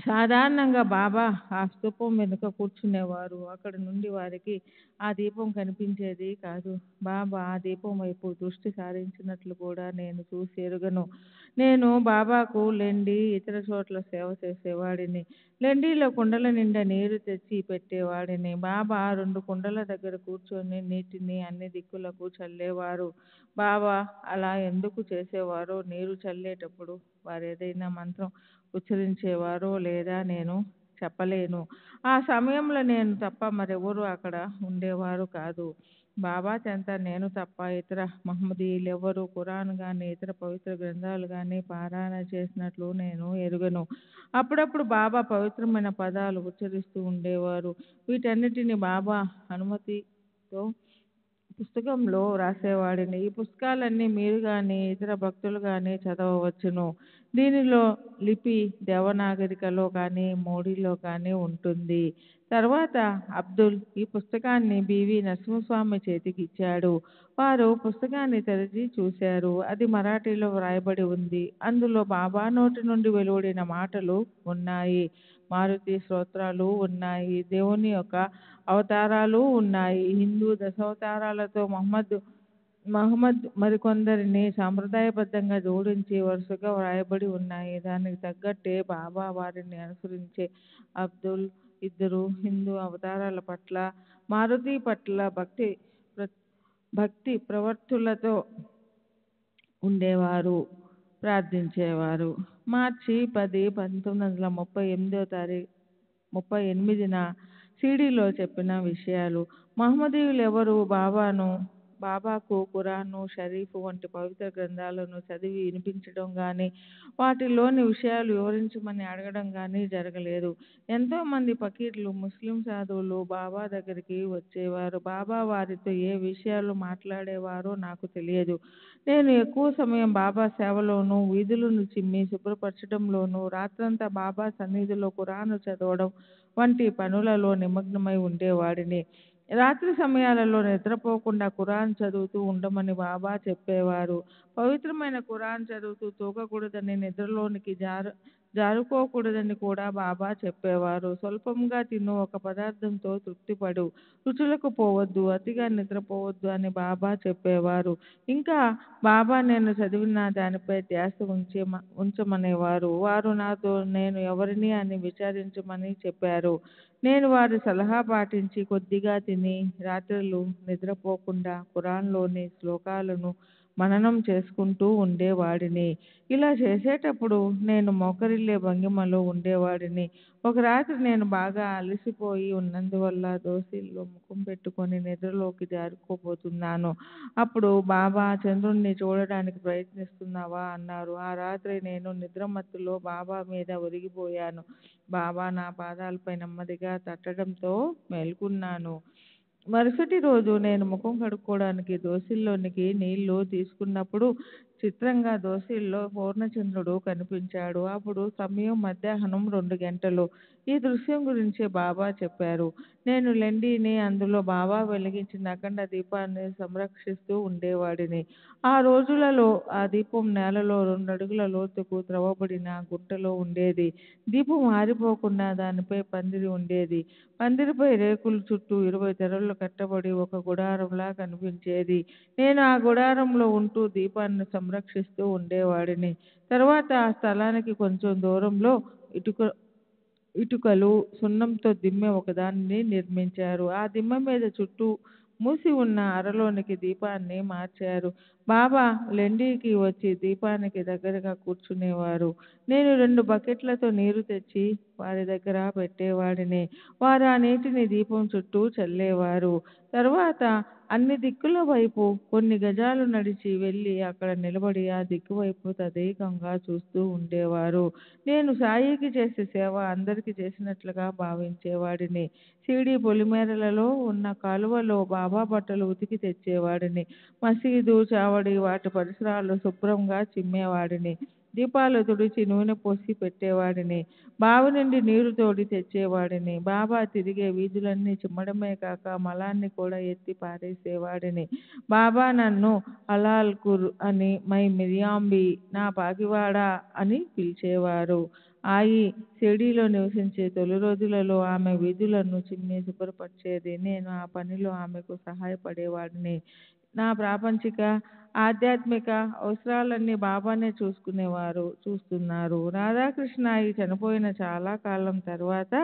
Speaker 5: సాధారణంగా బాబా ఆ స్తూపం వెనుక కూర్చునేవారు. అక్కడ నుండి వారికి ఆ దీపం కనిపించేది కాదు. బాబా ఆ దీపం వైపు దృష్టి సారించినట్లు కూడా నేను చూసి ఎరుగను. నేను బాబాకు లెండి ఇతర చోట్ల సేవ చేసేవాడిని. లెండిలో కుండల నిండా నీరు తెచ్చి పెట్టేవాడిని. బాబా 2 కుండల దగ్గర కూర్చొని నీటిని అన్ని దిక్కులకు చల్లేవారు. బాబా అలా ఎందుకు చేసేవారో, నీరు చల్లేటప్పుడు వారేదైనా మంత్రం ఉచ్చరించేవారో లేదా నేను చెప్పలేను. ఆ సమయంలో నేను తప్ప మరెవరూ అక్కడ ఉండేవారు కాదు. బాబా చెంత నేను తప్ప ఇతర మహమ్మదీయులెవరూ ఖురాన్ గాని ఇతర పవిత్ర గ్రంథాలు గాని పారాయణ చేసినట్లు నేను ఎరుగను. అప్పుడప్పుడు బాబా పవిత్రమైన పదాలు ఉచ్చరిస్తూ ఉండేవారు. వీటన్నిటిని బాబా అనుమతితో పుస్తకంలో రాసేవాడిని. ఈ పుస్తకాలన్నీ మీరు గాని ఇతర భక్తులు గాని చదవవచ్చును. దీనిలో లిపి దేవనాగరికలో కానీ మోడీలో కానీ ఉంటుంది. తర్వాత అబ్దుల్ ఈ పుస్తకాన్ని బివి నరసింహస్వామి చేతికి ఇచ్చాడు. వారు పుస్తకాన్ని తెరిచి చూశారు. అది మరాఠీలో వ్రాయబడి ఉంది. అందులో బాబా నోటి నుండి వెలువడిన మాటలు ఉన్నాయి. మారుతి స్తోత్రాలు ఉన్నాయి. దేవుని యొక్క అవతారాలు ఉన్నాయి. హిందూ దశావతారాలతో మహమ్మద్ మరికొందరిని సాంప్రదాయబద్ధంగా జోడించి వరుసగా వ్రాయబడి ఉన్నాయి. దానికి తగ్గట్టే బాబా వారిని అనుసరించే అబ్దుల్ ఇద్దరు హిందూ అవతారాల పట్ల మారుతి పట్ల భక్తి ప్రవర్తులతో ఉండేవారు, ప్రార్థించేవారు. మార్చి 10, 1938న సిడీలో చెప్పిన విషయాలు. మహమ్మదీయులెవరూ బాబాకు ఖురాను షరీఫ్ వంటి పవిత్ర గ్రంథాలను చదివి వినిపించడం గాని వాటిలోని విషయాలు వివరించమని అడగడం గాని జరగలేదు. ఎంతోమంది ఫకీర్లు, ముస్లిం సాధువులు బాబా దగ్గరికి వచ్చేవారు. బాబా వారితో ఏ విషయాలు మాట్లాడేవారో నాకు తెలియదు. నేను ఎక్కువ సమయం బాబా సేవలోనూ, వీధులను చిమ్మి శుభ్రపరచడంలోనూ, రాత్రంతా బాబా సన్నిధిలో ఖురాను చదవడం వంటి పనులలో నిమగ్నమై ఉండేవాడిని. రాత్రి సమయాలలో నిద్రపోకుండా ఖురాన్ చదువుతూ ఉండమని బాబా చెప్పేవారు. పవిత్రమైన ఖురాన్ చదువుతూ తూగకూడదని, నిద్రలోనికి జారుకోకూడదని కూడా బాబా చెప్పేవారు. స్వల్పంగా తిను, ఒక పదార్థంతో తృప్తిపడు, రుచులకు పోవద్దు, అతిగా నిద్రపోవద్దు అని బాబా చెప్పేవారు. ఇంకా బాబా నేను చదివిన దానిపై ధ్యాస ఉంచమనేవారు. వారు నాతో నేను ఎవరిని అని విచారించమని చెప్పారు. నేను వారి సలహా పాటించి కొద్దిగా తిని రాత్రులు నిద్రపోకుండా ఖురాన్లోని శ్లోకాలను మననం చేసుకుంటూ ఉండేవాడిని. ఇలా చేసేటప్పుడు నేను మోకరిల్లే భంగిమలో ఉండేవాడిని. ఒక రాత్రి నేను బాగా అలసిపోయి ఉన్నందువల్ల దోసిల్లో ముఖం పెట్టుకొని నిద్రలోకి జారుకోబోతున్నాను. అప్పుడు బాబా చంద్రుణ్ణి చూడడానికి ప్రయత్నిస్తున్నావా అన్నారు. ఆ రాత్రి నేను నిద్రమత్తులో బాబా మీద ఒరిగిపోయాను. బాబా నా పాదాలపై నెమ్మదిగా తట్టడంతో మేల్కొన్నాను. మరుసటి రోజు నేను ముఖం కడుక్కోవడానికి దోసిల్లోనికి నీళ్లు తీసుకున్నప్పుడు చిత్రంగా దోసిల్లో పూర్ణచంద్రుడు కనిపించాడు. అప్పుడు సమయం మధ్యాహ్నం 2 గంటలు. ఈ దృశ్యం గురించి బాబా చెప్పారు. నేను లెండిని, అందులో బాబా వెలిగించిన అఖండ దీపాన్ని సంరక్షిస్తూ ఉండేవాడిని. ఆ రోజులలో ఆ దీపం నేలలో 2 అడుగుల లోతుకు త్రవ్వబడిన గుంటలో ఉండేది. దీపం ఆరిపోకుండా దానిపై పందిరి ఉండేది. పందిరిపై రేకుల చుట్టూ 20 తెరలు కట్టబడి ఒక గుడారంలా కనిపించేది. నేను ఆ గుడారంలో ఉంటూ దీపాన్ని సంరక్షిస్తూ ఉండేవాడిని. తర్వాత ఆ స్థలానికి కొంచెం దూరంలో ఇటుకలు, సున్నంతో దిమ్మె ఒకదానిని నిర్మించారు. ఆ దిమ్మె మీద చుట్టూ మూసి ఉన్న అరలోనికి దీపాన్ని మార్చారు. బాబా లెండికి వచ్చి దీపానికి దగ్గరగా కూర్చునేవారు. నేను 2 బకెట్లతో నీరు తెచ్చి వారి దగ్గర పెట్టేవాడిని. వారు ఆ నీటిని దీపం చుట్టూ చల్లేవారు. తర్వాత అన్ని దిక్కుల వైపు కొన్ని గజాలు నడిచి వెళ్ళి అక్కడ నిలబడి ఆ దిక్కు వైపు తదేకంగా చూస్తూ ఉండేవారు. నేను సాయికి చేసే సేవ అందరికీ చేసినట్లుగా భావించేవాడిని. షిరిడీ పొలిమేరలలో ఉన్న కాలువలో బాబా బట్టలు ఉతికి తెచ్చేవాడిని. మసీదు, చావడి వాటి పరిసరాలు శుభ్రంగా చిమ్మేవాడిని. దీపాలు తుడిచి నూనె పోసి పెట్టేవాడిని. బావి నుండి నీరు తోడి తెచ్చేవాడిని. బాబా తిరిగే వీధులన్నీ చిమ్మడమే కాక మలాన్ని కూడా ఎత్తి పారేసేవాడిని. బాబా నన్ను అలాల్ కుర్ అని, మై మిరియాంబి, నా పాగివాడ అని పిలిచేవారు. ఆయి షిరిడీలో నివసించే తొలి రోజులలో ఆమె వీధులను చిమ్మి శుభ్రపరిచేది. నేను ఆ పనిలో ఆమెకు సహాయపడేవాడిని. నా ప్రాపంచిక ఆధ్యాత్మిక అవసరాలన్నీ బాబానే చూస్తున్నారు. రాధాకృష్ణ ఆయి చనిపోయిన చాలా కాలం తర్వాత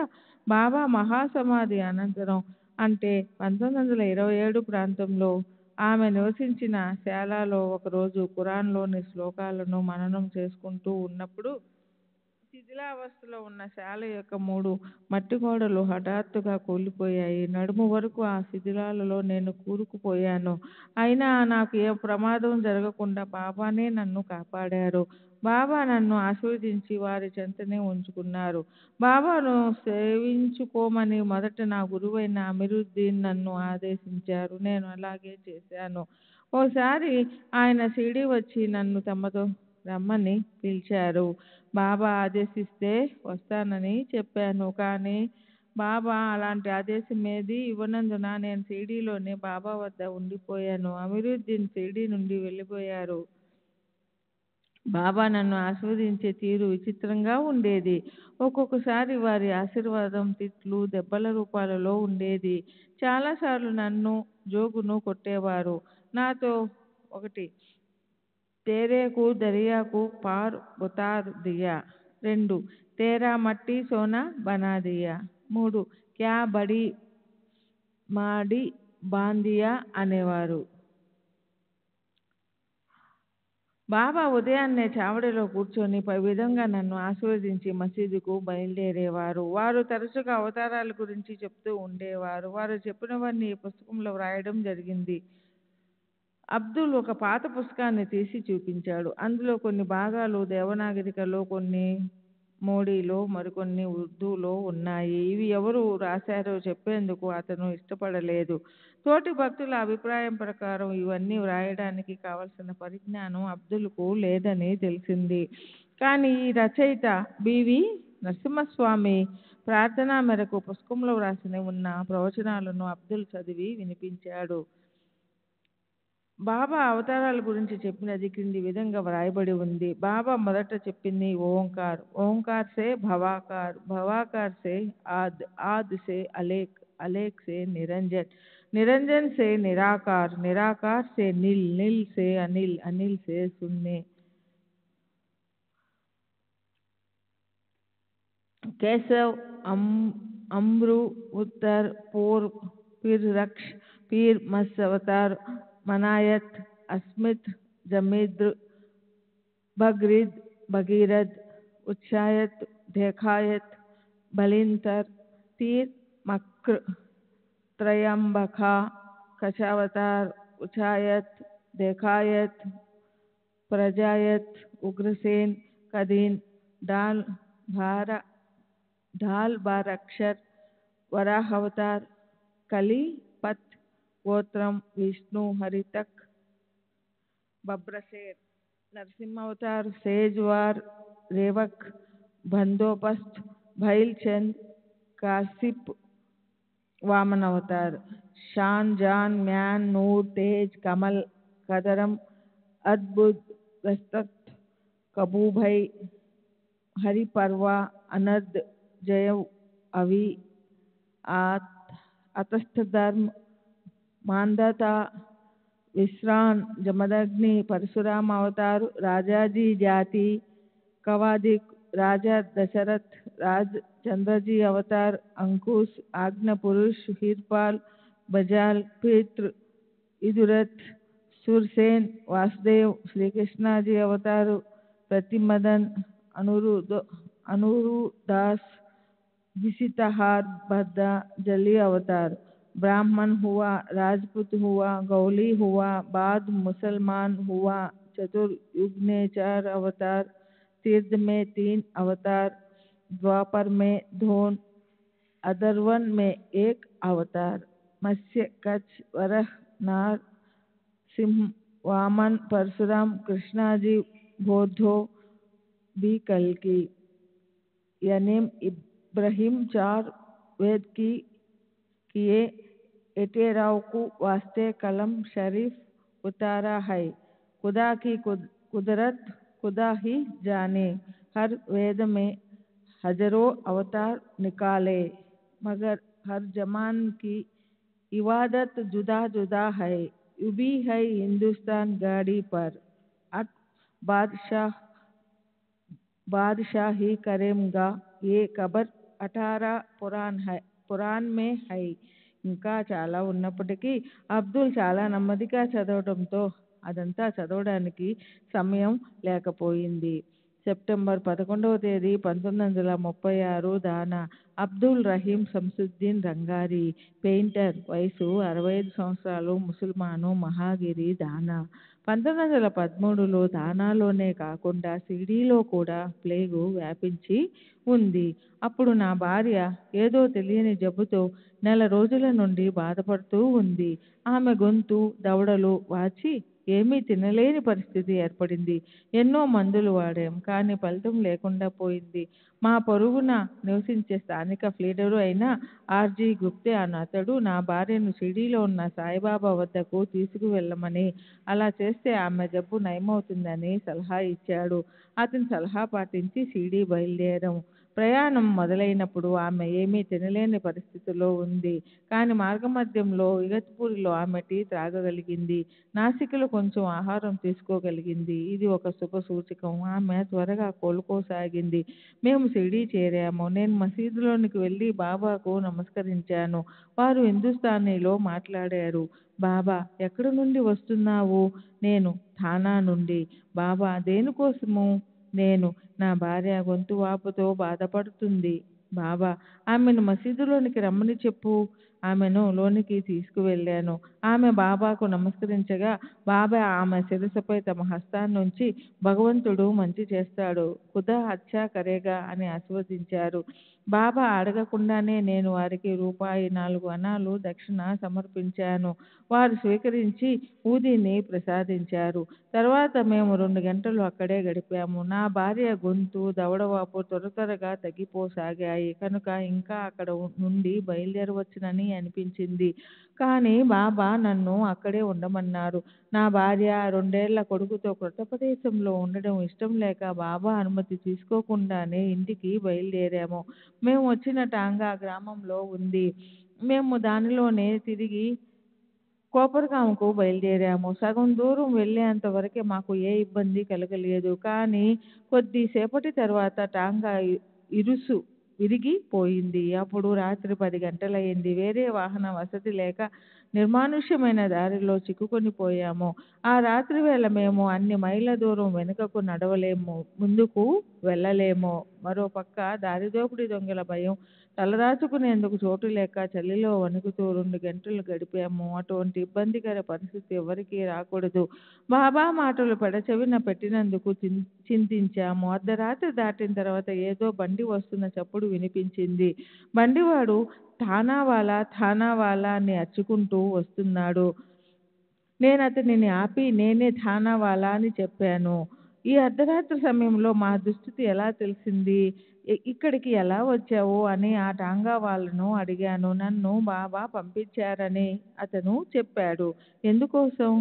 Speaker 5: బాబా మహాసమాధి అనంతరం అంటే 1927 ప్రాంతంలో ఆమె నివసించిన శాలలో ఒకరోజు ఖురాన్లోని శ్లోకాలను మననం చేసుకుంటూ ఉన్నప్పుడు శిథిలావస్థలో ఉన్న శాల యొక్క 3 మట్టి గోడలు హఠాత్తుగా కూలిపోయాయి. నడుము వరకు ఆ శిథిలాలలో నేను కూరుకుపోయాను. అయినా నాకు ఏ ప్రమాదం జరగకుండా బాబానే నన్ను కాపాడారు. బాబా నన్ను ఆశీర్వదించి వారి చెంతనే ఉంచుకున్నారు. బాబాను సేవించుకోమని మొదట నా గురువైన అమీరుద్దీన్ నన్ను ఆదేశించారు. నేను అలాగే చేశాను. ఓసారి ఆయన షిరిడీ వచ్చి నన్ను తమతో రమ్మని పిలిచారు. బాబా ఆదేశిస్తే వస్తానని చెప్పాను. కానీ బాబా అలాంటి ఆదేశం ఏదీ ఇవ్వనందున నేను షిరిడీలోనే బాబా వద్ద ఉండిపోయాను. అమీరుద్దీన్ షిరిడీ నుండి వెళ్ళిపోయారు. బాబా నన్ను ఆశీర్వదించే తీరు విచిత్రంగా ఉండేది. ఒక్కొక్కసారి వారి ఆశీర్వాదం తిట్లు, దెబ్బల రూపాలలో ఉండేది. చాలాసార్లు నన్ను జోగును కొట్టేవారు. నాతో 1 తేరేకు దరియాకు పార్ ఉతార్ దియా, 2 తేరా మట్టి సోనా బనా దియా, 3 క్యా బడి మాడి బాందియా అనేవారు. బాబా ఉదయాన్నే చావడిలో కూర్చొని పై విధంగా నన్ను ఆశీర్వదించి మసీదుకు బయలుదేరేవారు. వారు తరచుగా అవతారాల గురించి చెప్తూ ఉండేవారు. వారు చెప్పినవన్నీ ఈ పుస్తకంలో వ్రాయడం జరిగింది. అబ్దుల్ ఒక పాత పుస్తకాన్ని తీసి చూపించాడు. అందులో కొన్ని భాగాలు దేవనాగరికలో, కొన్ని మోడీలో, మరికొన్ని ఉర్దూలో ఉన్నాయి. ఇవి ఎవరు రాశారో చెప్పేందుకు అతను ఇష్టపడలేదు. తోటి భక్తుల అభిప్రాయం ప్రకారం ఇవన్నీ వ్రాయడానికి కావలసిన పరిజ్ఞానం అబ్దుల్కు లేదని తెలిసింది. కానీ ఈ రచయిత బివి నరసింహస్వామి ప్రార్థన మేరకు పుస్తకంలో వ్రాసి ఉన్న ప్రవచనాలను అబ్దుల్ చదివి వినిపించాడు. బాబా అవతారాల గురించి చెప్పినది క్రింది విధంగా వ్రాయబడి ఉంది. బాబా మొదట చెప్పింది ఓంకార్, ఓంకార్ సే భవాకార్, భవాకార్ సే ఆద్, ఆద్ సే అలేక్, అలేక్ సే నిరంజన్, निरंजन से निराकार, निराकार से नील, नील से अनिल, अनिल से शून्य। केशव, अम्रु, उत्तर, पूर्व, फिर रक्ष, फिर मत्स्य अवतार, मनायत, अस्मित, जमिद्र, भगीरथ, भगीरथ, उत्सायत, देखायत, बलिंतर, तीर, मक्र, त्रयंबका, कशावतार, उचायत, देखायत, प्रजायत, उग्रसेन, कदीन, ढाल बारक्षर, वराहावतार, कली, पत, गोत्रम, विष्णु, हरितक, बब्रसेर, नरसिम्हावतार, सेजवार, रेवक, बंदोबस्त, भैलचंद, कासिप, वामन अवतार, शान, जान, म्यान, नूर, तेज, कमल, कदरम, अद्भुत, दस्तक, कबूभई, हरिपर्वा, अनद, जय, अवि, अतस्थ धर्म, मानदता, विश्रान, जमदग्नि, परशुराम अवतार, राजाजी जाति, कवादिक, राजा दशरथ, राज चंद्रजी अवतार, अंकुश, आज्ञा पुरुष, हीरपाल, बजाल, पितृ, इदुरथ, सुरसेन, वासुदेव, श्री कृष्णाजी अवतार, प्रतिमदन, अनुरुदास, जिसितहार, भद्रा, जली अवतार, ब्राह्मण हुआ, राजपूत हुआ, गौली हुआ, बाद मुसलमान हुआ, चतुर्युग में 4 अवतार, तीर्थ में 3 अवतार, द्वापर में 2, अधर्वन में 1 अवतार, मत्स्य, कच्छ, वरह, नार, सिंह, वामन, परशुराम, कृष्णाजी, बौद्धो, भी कल्कि, यनीम, इब्राहिम 4 वेद की किए, एटेराव को वास्ते कलम शरीफ उतारा है, खुदा की कुदरत खुदा ही जाने, हर वेद में हजारों अवतार निकाले, मगर हर जमान की इबादत जुदा जुदा है। यूं है हिंदुस्तान गाड़ी पर, अट बादशाही करेगा, ये खबर 18 పురాణ్ మే హై. ఇంకా చాలా ఉన్నప్పటికీ అబ్దుల్ చాలా నెమ్మదిగా చదవడంతో అదంతా చదవడానికి సమయం లేకపోయింది. సెప్టెంబర్ 11వ తేదీ 1936 దానా అబ్దుల్ రహీం శంసుద్దీన్ రంగారి, పెయింటర్, వయసు 65 సంవత్సరాలు, ముసల్మాను, మహాగిరి, దానా. 1913లో దానాలోనే కాకుండా సిడీలో కూడా ప్లేగు వ్యాపించి ఉంది. అప్పుడు నా భార్య ఏదో తెలియని జబ్బుతో నెల రోజుల నుండి బాధపడుతూ ఉంది. ఆమె గొంతు దవడలు వాచి ఏమీ తినలేని పరిస్థితి ఏర్పడింది. ఎన్నో మందులు వాడాం, కానీ ఫలితం లేకుండా పోయింది. మా పొరుగున నివసించే స్థానిక ప్లీడరు అయిన ఆర్జీ గుప్తే అతడు నా భార్యను షిరిడీలో ఉన్న సాయిబాబా వద్దకు తీసుకువెళ్ళమని, అలా చేస్తే ఆమె జబ్బు నయమవుతుందని సలహా ఇచ్చాడు. అతని సలహా పాటించి షిరిడీ బయలుదేరాం. ప్రయాణం మొదలైనప్పుడు ఆమె ఏమీ తినలేని పరిస్థితిలో ఉంది, కానీ మార్గమధ్యంలో ఇగత్పూరిలో ఆమె టీ త్రాగగలిగింది, నాసికలో కొంచెం ఆహారం తీసుకోగలిగింది. ఇది ఒక శుభ సూచకం. ఆమె త్వరగా కోలుకోసాగింది. మేము షిరిడీ చేరాము. నేను మసీదులోనికి వెళ్ళి బాబాకు నమస్కరించాను. వారు హిందుస్థానీలో మాట్లాడారు. బాబా, ఎక్కడి నుండి వస్తున్నావు? నేను థానా నుండి. బాబా, దేనికోసము? నేను, నా భార్య గొంతు వాపుతో బాధపడుతుంది. బాబా, ఆమెను మసీదులోనికి రమ్మని చెప్పు. ఆమెను లోనికి తీసుకువెళ్ళాను. ఆమె బాబాకు నమస్కరించగా బాబా ఆమె శిరస్సుపై తమ హస్తాన్నుంచి భగవంతుడు మంచి చేస్తాడు, ఖుదా అచ్చా కరేగా అని ఆశీర్వదించారు. బాబా అడగకుండానే నేను వారికి రూపాయి 4 అణాలు దక్షిణ సమర్పించాను. వారు స్వీకరించి ఊదీని ప్రసాదించారు. తర్వాత మేము 2 గంటలు అక్కడే గడిపాము. నా భార్య గొంతు దవడవాపు త్వరగా తగ్గిపోసాగాయి కనుక ఇంకా అక్కడ నుండి బయలుదేరవచ్చునని అనిపించింది. కానీ బాబా నన్ను అక్కడే ఉండమన్నారు. నా భార్య 2 ఏళ్ల కొడుకుతో కొత్త ప్రదేశంలో ఉండడం ఇష్టం లేక బాబా అనుమతి తీసుకోకుండానే ఇంటికి బయలుదేరాము. మేము వచ్చిన టాంగా గ్రామంలో ఉంది. మేము దానిలోనే తిరిగి కోపర్గాంకు బయలుదేరాము. సగం దూరం వెళ్ళేంత వరకే మాకు ఏ ఇబ్బంది కలగలేదు. కానీ కొద్దిసేపటి తర్వాత టాంగా ఇరుసు విరిగిపోయింది. అప్పుడు రాత్రి 10 గంటలయింది. వేరే వాహన వసతి లేక నిర్మానుష్యమైన దారిలో చిక్కుకొని పోయాము. ఆ రాత్రి వేళ మేము అన్ని మైళ్ళ దూరం వెనుకకు నడవలేము, ముందుకు వెళ్ళలేము. మరోపక్క దారిదోపిడీ దొంగల భయం, తలదాచుకునేందుకు చోటు లేక చలిలో వణుకుతూ 2 గంటలు గడిపాము. అటువంటి ఇబ్బందికర పరిస్థితి ఎవరికీ రాకూడదు. బాబా మాటలు పెడచెవిన పెట్టినందుకు చింతించాము. అర్ధరాత్రి దాటిన తర్వాత ఏదో బండి వస్తున్న చప్పుడు వినిపించింది. బండివాడు థానావాలా అని అరుచుకుంటూ వస్తున్నాడు. నేను అతనిని ఆపి నేనే థానావాలా అని చెప్పాను. ఈ అర్ధరాత్రి సమయంలో మా దుస్థితి ఎలా తెలిసింది? ఇక్కడికి ఎలా వచ్చావు అని ఆ టాంగా వాళ్ళను అడిగాను. నన్ను బాబా పంపించారని అతను చెప్పాడు. ఎందుకోసం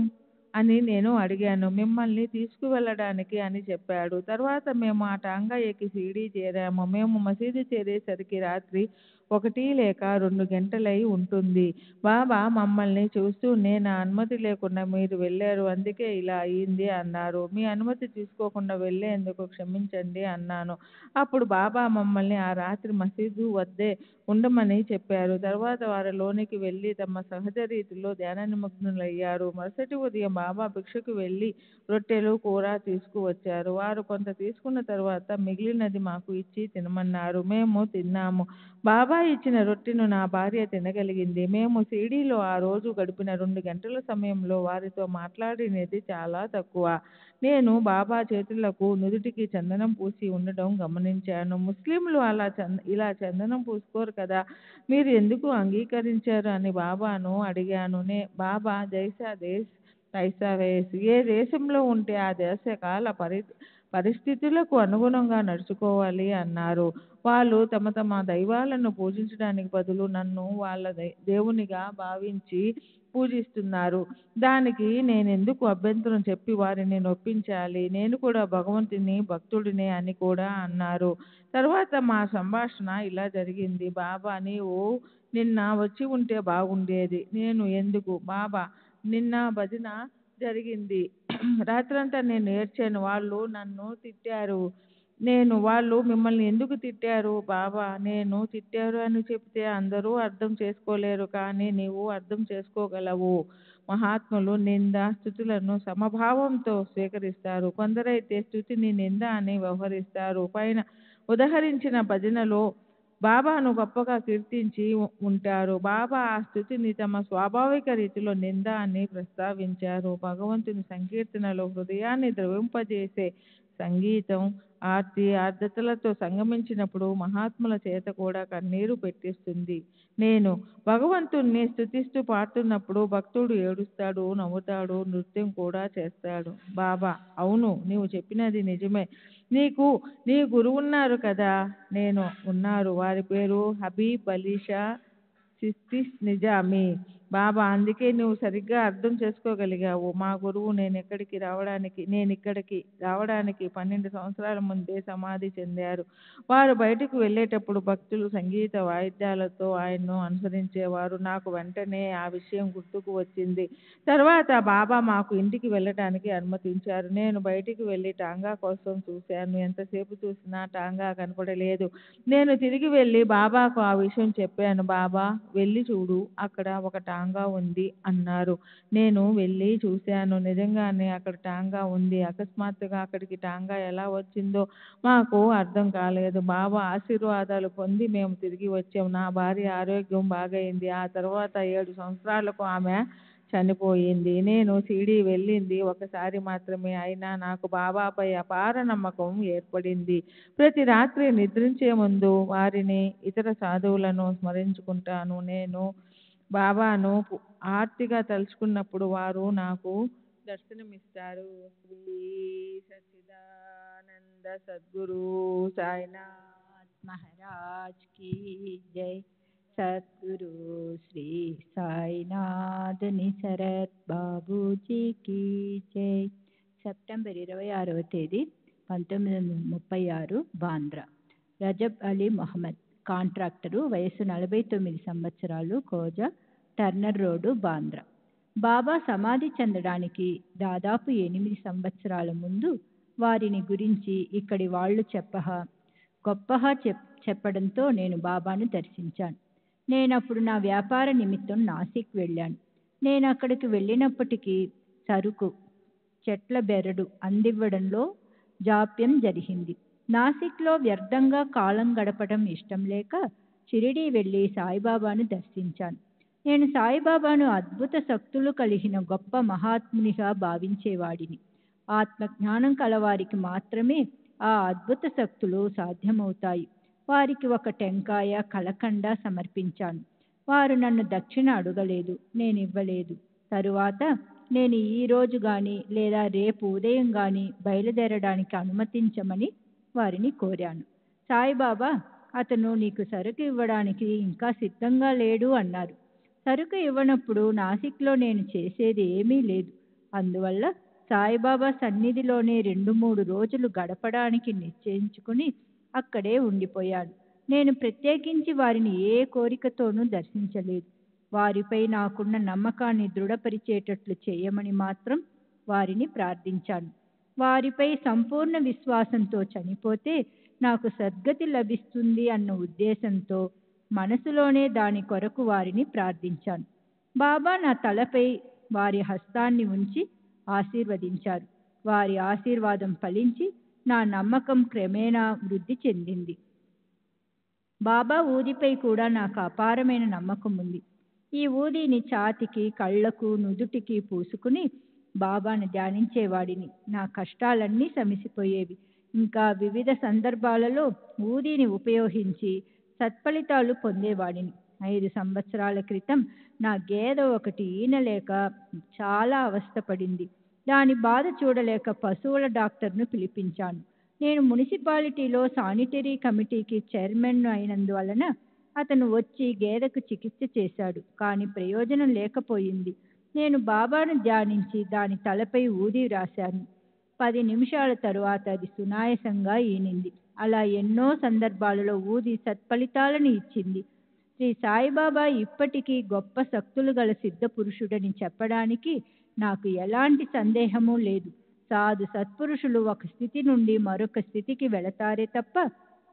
Speaker 5: అని నేను అడిగాను. మిమ్మల్ని తీసుకువెళ్ళడానికి అని చెప్పాడు. తర్వాత మేము ఆ టాంగా ఎక్కి షిరిడీ చేరాము. మేము మసీదు చేరేసరికి రాత్రి 1 లేక 2 గంటలై ఉంటుంది. బాబా మమ్మల్ని చూస్తూనే, నా అనుమతి లేకుండా మీరు వెళ్ళారు, అందుకే ఇలా అయింది అన్నారు. మీ అనుమతి తీసుకోకుండా వెళ్ళేందుకు క్షమించండి అన్నాను. అప్పుడు బాబా మమ్మల్ని ఆ రాత్రి మసీదు వద్దే ఉండమని చెప్పారు. తర్వాత వారు లోనికి వెళ్ళి తమ సహజ రీతిలో ధ్యాన నిమగ్నులయ్యారు. మరుసటి ఉదయం బాబా భిక్షకు వెళ్ళి రొట్టెలు, కూర తీసుకువచ్చారు. వారు కొంత తీసుకున్న తర్వాత మిగిలినది మాకు ఇచ్చి తినమన్నారు. మేము తిన్నాము. బాబా ఇచ్చిన రొట్టెను నా భార్య తినగలిగింది. మేము షిరిడీలో ఆ రోజు గడిపిన 2 గంటల సమయంలో వారితో మాట్లాడినది చాలా తక్కువ. నేను బాబా చేతులకు, నుదుటికి చందనం పూసి ఉండడం గమనించాను. ముస్లింలు ఇలా చందనం పూసుకోరు కదా, మీరు ఎందుకు అంగీకరించారు అని బాబాను అడిగాను. బాబా జైసా దేశ్ తైసా వేస్, ఏ దేశంలో ఉంటే ఆ దేశకాల పరిస్థితులకు అనుగుణంగా నడుచుకోవాలి అన్నారు. వాళ్ళు తమ దైవాలను పూజించడానికి బదులు నన్ను వాళ్ళ దేవునిగా భావించి పూజిస్తున్నారు. దానికి నేనెందుకు అభ్యంతరం చెప్పి వారిని నొప్పించాలి? నేను కూడా భగవంతుని భక్తుడినే అని కూడా అన్నారు. తర్వాత మా సంభాషణ ఇలా జరిగింది. బాబా, నీవు నిన్న వచ్చి ఉంటే బాగుండేది. నేను ఎందుకు? బాబా, నిన్న భజన జరిగింది. రాత్రంతా నేను ఏడ్చాను. వాళ్ళు నన్ను తిట్టారు. వాళ్ళు మిమ్మల్ని ఎందుకు తిట్టారు? బాబా, నేను తిట్టారు అని చెప్తే అందరూ అర్థం చేసుకోలేరు, కానీ నీవు అర్థం చేసుకోగలవు. మహాత్ములు నింద స్తుతులను సమభావంతో స్వీకరిస్తారు. కొందరైతే స్తుతిని నింద అని వ్యవహరిస్తారు. పైన ఉదహరించిన భజనలో బాబాను గొప్పగా కీర్తించి ఉంటారు. బాబా ఆ స్థుతిని తమ స్వాభావిక రీతిలో నింద అని ప్రస్తావించారు. భగవంతుని సంకీర్తనలో హృదయాన్ని ద్రవింపజేసే సంగీతం ఆర్తి ఆర్ద్రతలతో సంగమించినప్పుడు మహాత్ముల చేత కూడా కన్నీరు పెట్టిస్తుంది. నేను భగవంతుణ్ణి స్తుతిస్తూ పాడుతున్నప్పుడు భక్తుడు ఏడుస్తాడు, నవ్వుతాడు, నృత్యం కూడా చేస్తాడు. బాబా, అవును, నీవు చెప్పినది నిజమే. నీకు నీ గురువున్నారు కదా? నేను ఉన్నారు. వారి పేరు హబీబ్ అలీషా చిస్తిస్ నిజామీ. బాబా, అందుకే నువ్వు సరిగ్గా అర్థం చేసుకోగలిగావు. మా గురువు నేను ఇక్కడికి రావడానికి 12 సంవత్సరాల ముందే సమాధి చెందారు. వారు బయటకు వెళ్ళేటప్పుడు భక్తులు సంగీత వాయిద్యాలతో ఆయన్ను అనుసరించేవారు. నాకు వెంటనే ఆ విషయం గుర్తుకు వచ్చింది. తర్వాత బాబా మాకు ఇంటికి వెళ్ళటానికి అనుమతించారు. నేను బయటికి వెళ్ళి టాంగా కోసం చూశాను. ఎంతసేపు చూసినా టాంగా కనపడలేదు. నేను తిరిగి వెళ్ళి బాబాకు ఆ విషయం చెప్పాను. బాబా, వెళ్ళి చూడు, అక్కడ ఒక టాంగా ఉంది అన్నారు. నేను వెళ్ళి చూశాను. నిజంగానే అక్కడ టాంగా ఉంది. అకస్మాత్తుగా అక్కడికి టాంగా ఎలా వచ్చిందో మాకు అర్థం కాలేదు. బాబా ఆశీర్వాదాలు పొంది మేము తిరిగి వచ్చాము. నా భార్య ఆరోగ్యం బాగైంది. ఆ తర్వాత 7 సంవత్సరాలకు ఆమె చనిపోయింది. నేను షిరిడీ వెళ్ళింది ఒకసారి మాత్రమే. అయినా నాకు బాబాపై అపార నమ్మకం ఏర్పడింది. ప్రతి రాత్రి నిద్రించే ముందు వారిని, ఇతర సాధువులను స్మరించుకుంటాను. నేను బాబాను ఆర్తిగా తలుచుకున్నప్పుడు వారు నాకు దర్శనమిస్తారు. శ్రీ సచ్చిదానంద సద్గురు సాయినాథ్
Speaker 3: మహారాజ్ की जय। सद्गुरु श्री साईनाथ निसरत बाबूजी की जय। సెప్టెంబర్ 26వ తేదీ 1936 బాంద్రా. రజబ్ అలీ మొహమ్మద్, కాంట్రాక్టరు, వయసు 49 సంవత్సరాలు, కోజా, టర్నర్ రోడ్డు, బాంద్రా. బాబా సమాధి చెందడానికి దాదాపు 8 సంవత్సరాల ముందు వారిని గురించి ఇక్కడి వాళ్ళు గొప్పగా చెప్పడంతో నేను బాబాను దర్శించాను. నేనప్పుడు నా వ్యాపార నిమిత్తం నాసిక్ వెళ్ళాను. నేను అక్కడికి వెళ్ళినప్పటికీ సరుకు, చెట్ల బెరడు అందివ్వడంలో జాప్యం జరిగింది. నాసిక్లో వ్యర్థంగా కాలం గడపడం ఇష్టం లేక షిరిడీ వెళ్ళి సాయిబాబాను దర్శించాను. నేను సాయిబాబాను అద్భుత శక్తులు కలిగిన గొప్ప మహాత్మునిగా భావించేవాడిని. ఆత్మజ్ఞానం కలవారికి మాత్రమే ఆ అద్భుత శక్తులు సాధ్యమవుతాయి. వారికి ఒక టెంకాయ, కలకండ సమర్పించాను. వారు నన్ను దక్షిణ అడగలేదు, నేను ఇవ్వలేదు. తరువాత నేను ఈ రోజు కానీ లేదా రేపు ఉదయం కానీ బయలుదేరడానికి అనుమతించమని వారిని కోరాను. సాయిబాబా, అతను నీకు సరుకు ఇవ్వడానికి ఇంకా సిద్ధంగా లేడు అన్నారు. సరుకు ఇవ్వనప్పుడు నాసిక్లో నేను చేసేది ఏమీ లేదు. అందువల్ల సాయిబాబా సన్నిధిలోనే 2-3 రోజులు గడపడానికి నిశ్చయించుకుని అక్కడే ఉండిపోయాను. నేను ప్రత్యేకించి వారిని ఏ కోరికతోనూ దర్శించలేదు. వారిపై నాకున్న నమ్మకాన్ని దృఢపరిచేటట్లు చేయమని మాత్రం వారిని ప్రార్థించాను. వారిపై సంపూర్ణ విశ్వాసంతో చనిపోతే నాకు సద్గతి లభిస్తుంది అన్న ఉద్దేశంతో మనసులోనే దాని కొరకు వారిని ప్రార్థించాను. బాబా నా తలపై వారి హస్తాన్ని ఉంచి ఆశీర్వదించారు. వారి ఆశీర్వాదం ఫలించి నా నమ్మకం క్రమేణా వృద్ధి చెందింది. బాబా ఊదిపై కూడా నాకు అపారమైన నమ్మకం ఉంది. ఈ ఊదిని ఛాతికి, కళ్ళకు, నుదుటికి పూసుకుని బాబాను ధ్యానించేవాడిని. నా కష్టాలన్నీ శమిసిపోయేవి. ఇంకా వివిధ సందర్భాలలో ఊదిని ఉపయోగించి సత్ఫలితాలు పొందేవాడిని. 5 సంవత్సరాల క్రితం నా గేదె ఒకటి ఈనలేక చాలా అవస్థపడింది. దాని బాధ చూడలేక పశువుల డాక్టర్ను పిలిపించాను. నేను మున్సిపాలిటీలో శానిటరీ కమిటీకి చైర్మన్ అయినందువలన అతను వచ్చి గేదెకు చికిత్స చేశాడు, కానీ ప్రయోజనం లేకపోయింది. నేను బాబాను ధ్యానించి దాని తలపై ఊది రాశాను. 10 నిమిషాల తరువాత అది సునాయాసంగా ఈనింది. అలా ఎన్నో సందర్భాలలో ఊది సత్ఫలితాలను ఇచ్చింది. శ్రీ సాయిబాబా ఇప్పటికీ గొప్ప శక్తులు గల సిద్ధ పురుషుడని చెప్పడానికి నాకు ఎలాంటి సందేహమూ లేదు. సాధు సత్పురుషులు ఒక స్థితి నుండి మరొక స్థితికి వెళతారే తప్ప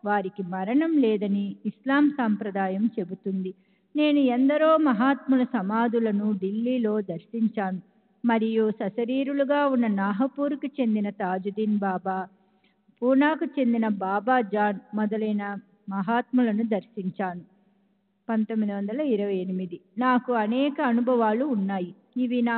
Speaker 3: వారికి మరణం లేదని ఇస్లాం సంప్రదాయం చెబుతుంది. నేను ఎందరో మహాత్ముల సమాధులను ఢిల్లీలో దర్శించాను మరియు సశరీరులుగా ఉన్న నాహపూర్కు చెందిన తాజుద్దీన్ బాబా, పూనాకు చెందిన బాబా జాన్ మొదలైన మహాత్ములను దర్శించాను. 1928. నాకు అనేక అనుభవాలు ఉన్నాయి. ఇవి నా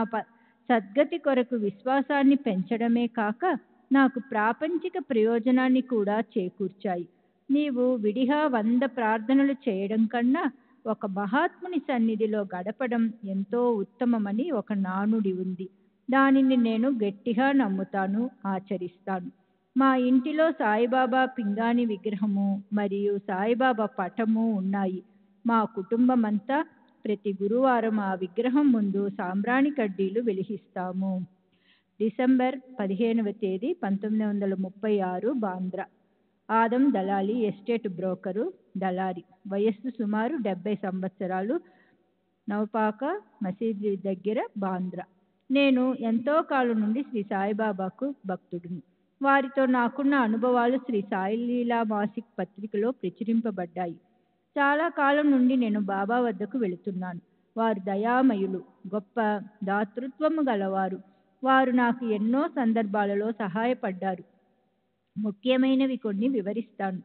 Speaker 3: సద్గతి కొరకు విశ్వాసాన్ని పెంచడమే కాక నాకు ప్రాపంచిక ప్రయోజనాన్ని కూడా చేకూర్చాయి. నీవు విడిగా 100 ప్రార్థనలు చేయడం కన్నా ఒక మహాత్ముని సన్నిధిలో గడపడం ఎంతో ఉత్తమమని ఒక నానుడి ఉంది. దానిని నేను గట్టిగా నమ్ముతాను, ఆచరిస్తాను. మా ఇంటిలో సాయిబాబా పింగాణి విగ్రహము మరియు సాయిబాబా పటము ఉన్నాయి. మా కుటుంబమంతా ప్రతి గురువారం ఆ విగ్రహం ముందు సాంబ్రాణి కడ్డీలు వెలిగిస్తాము. డిసెంబర్ 15వ తేదీ 1936, బాంద్రా. ఆదం దళాలి, ఎస్టేట్ బ్రోకరు, దళారి. వయస్సు సుమారు 70 సంవత్సరాలు. నవపాక మసీదు దగ్గర, బాంద్రా. నేను ఎంతో కాలం నుండి శ్రీ సాయిబాబాకు భక్తుడిని. వారితో నాకున్న అనుభవాలు శ్రీ సాయిలీలా మాసిక్ పత్రికలో ప్రచురింపబడ్డాయి. చాలా కాలం నుండి నేను బాబా వద్దకు వెళుతున్నాను. వారు దయామయులు, గొప్ప దాతృత్వము గలవారు. వారు నాకు ఎన్నో సందర్భాలలో సహాయపడ్డారు. ముఖ్యమైనవి కొన్ని వివరిస్తాను.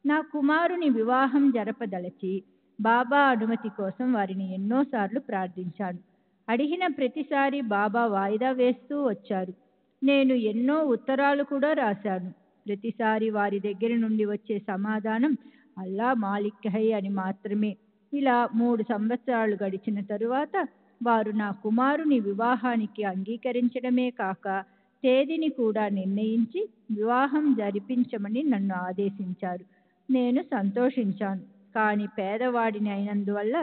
Speaker 3: నా కుమారుని వివాహం జరపదలచి బాబా అనుమతి కోసం వారిని ఎన్నోసార్లు ప్రార్థించాను. అడిగిన ప్రతిసారి బాబా వాయిదా వేస్తూ వచ్చారు. నేను ఎన్నో ఉత్తరాలు కూడా రాశాను. ప్రతిసారి వారి దగ్గర నుండి వచ్చే సమాధానం అల్లా మాలిక్ హై అని మాత్రమే. ఇలా 3 సంవత్సరాలు గడిచిన తరువాత వారు నా కుమారుని వివాహానికి అంగీకరించడమే కాక తేదీని కూడా నిర్ణయించి వివాహం జరిపించమని నన్ను ఆదేశించారు. నేను సంతోషించాను. కానీ పేదవాడిని అయినందువల్ల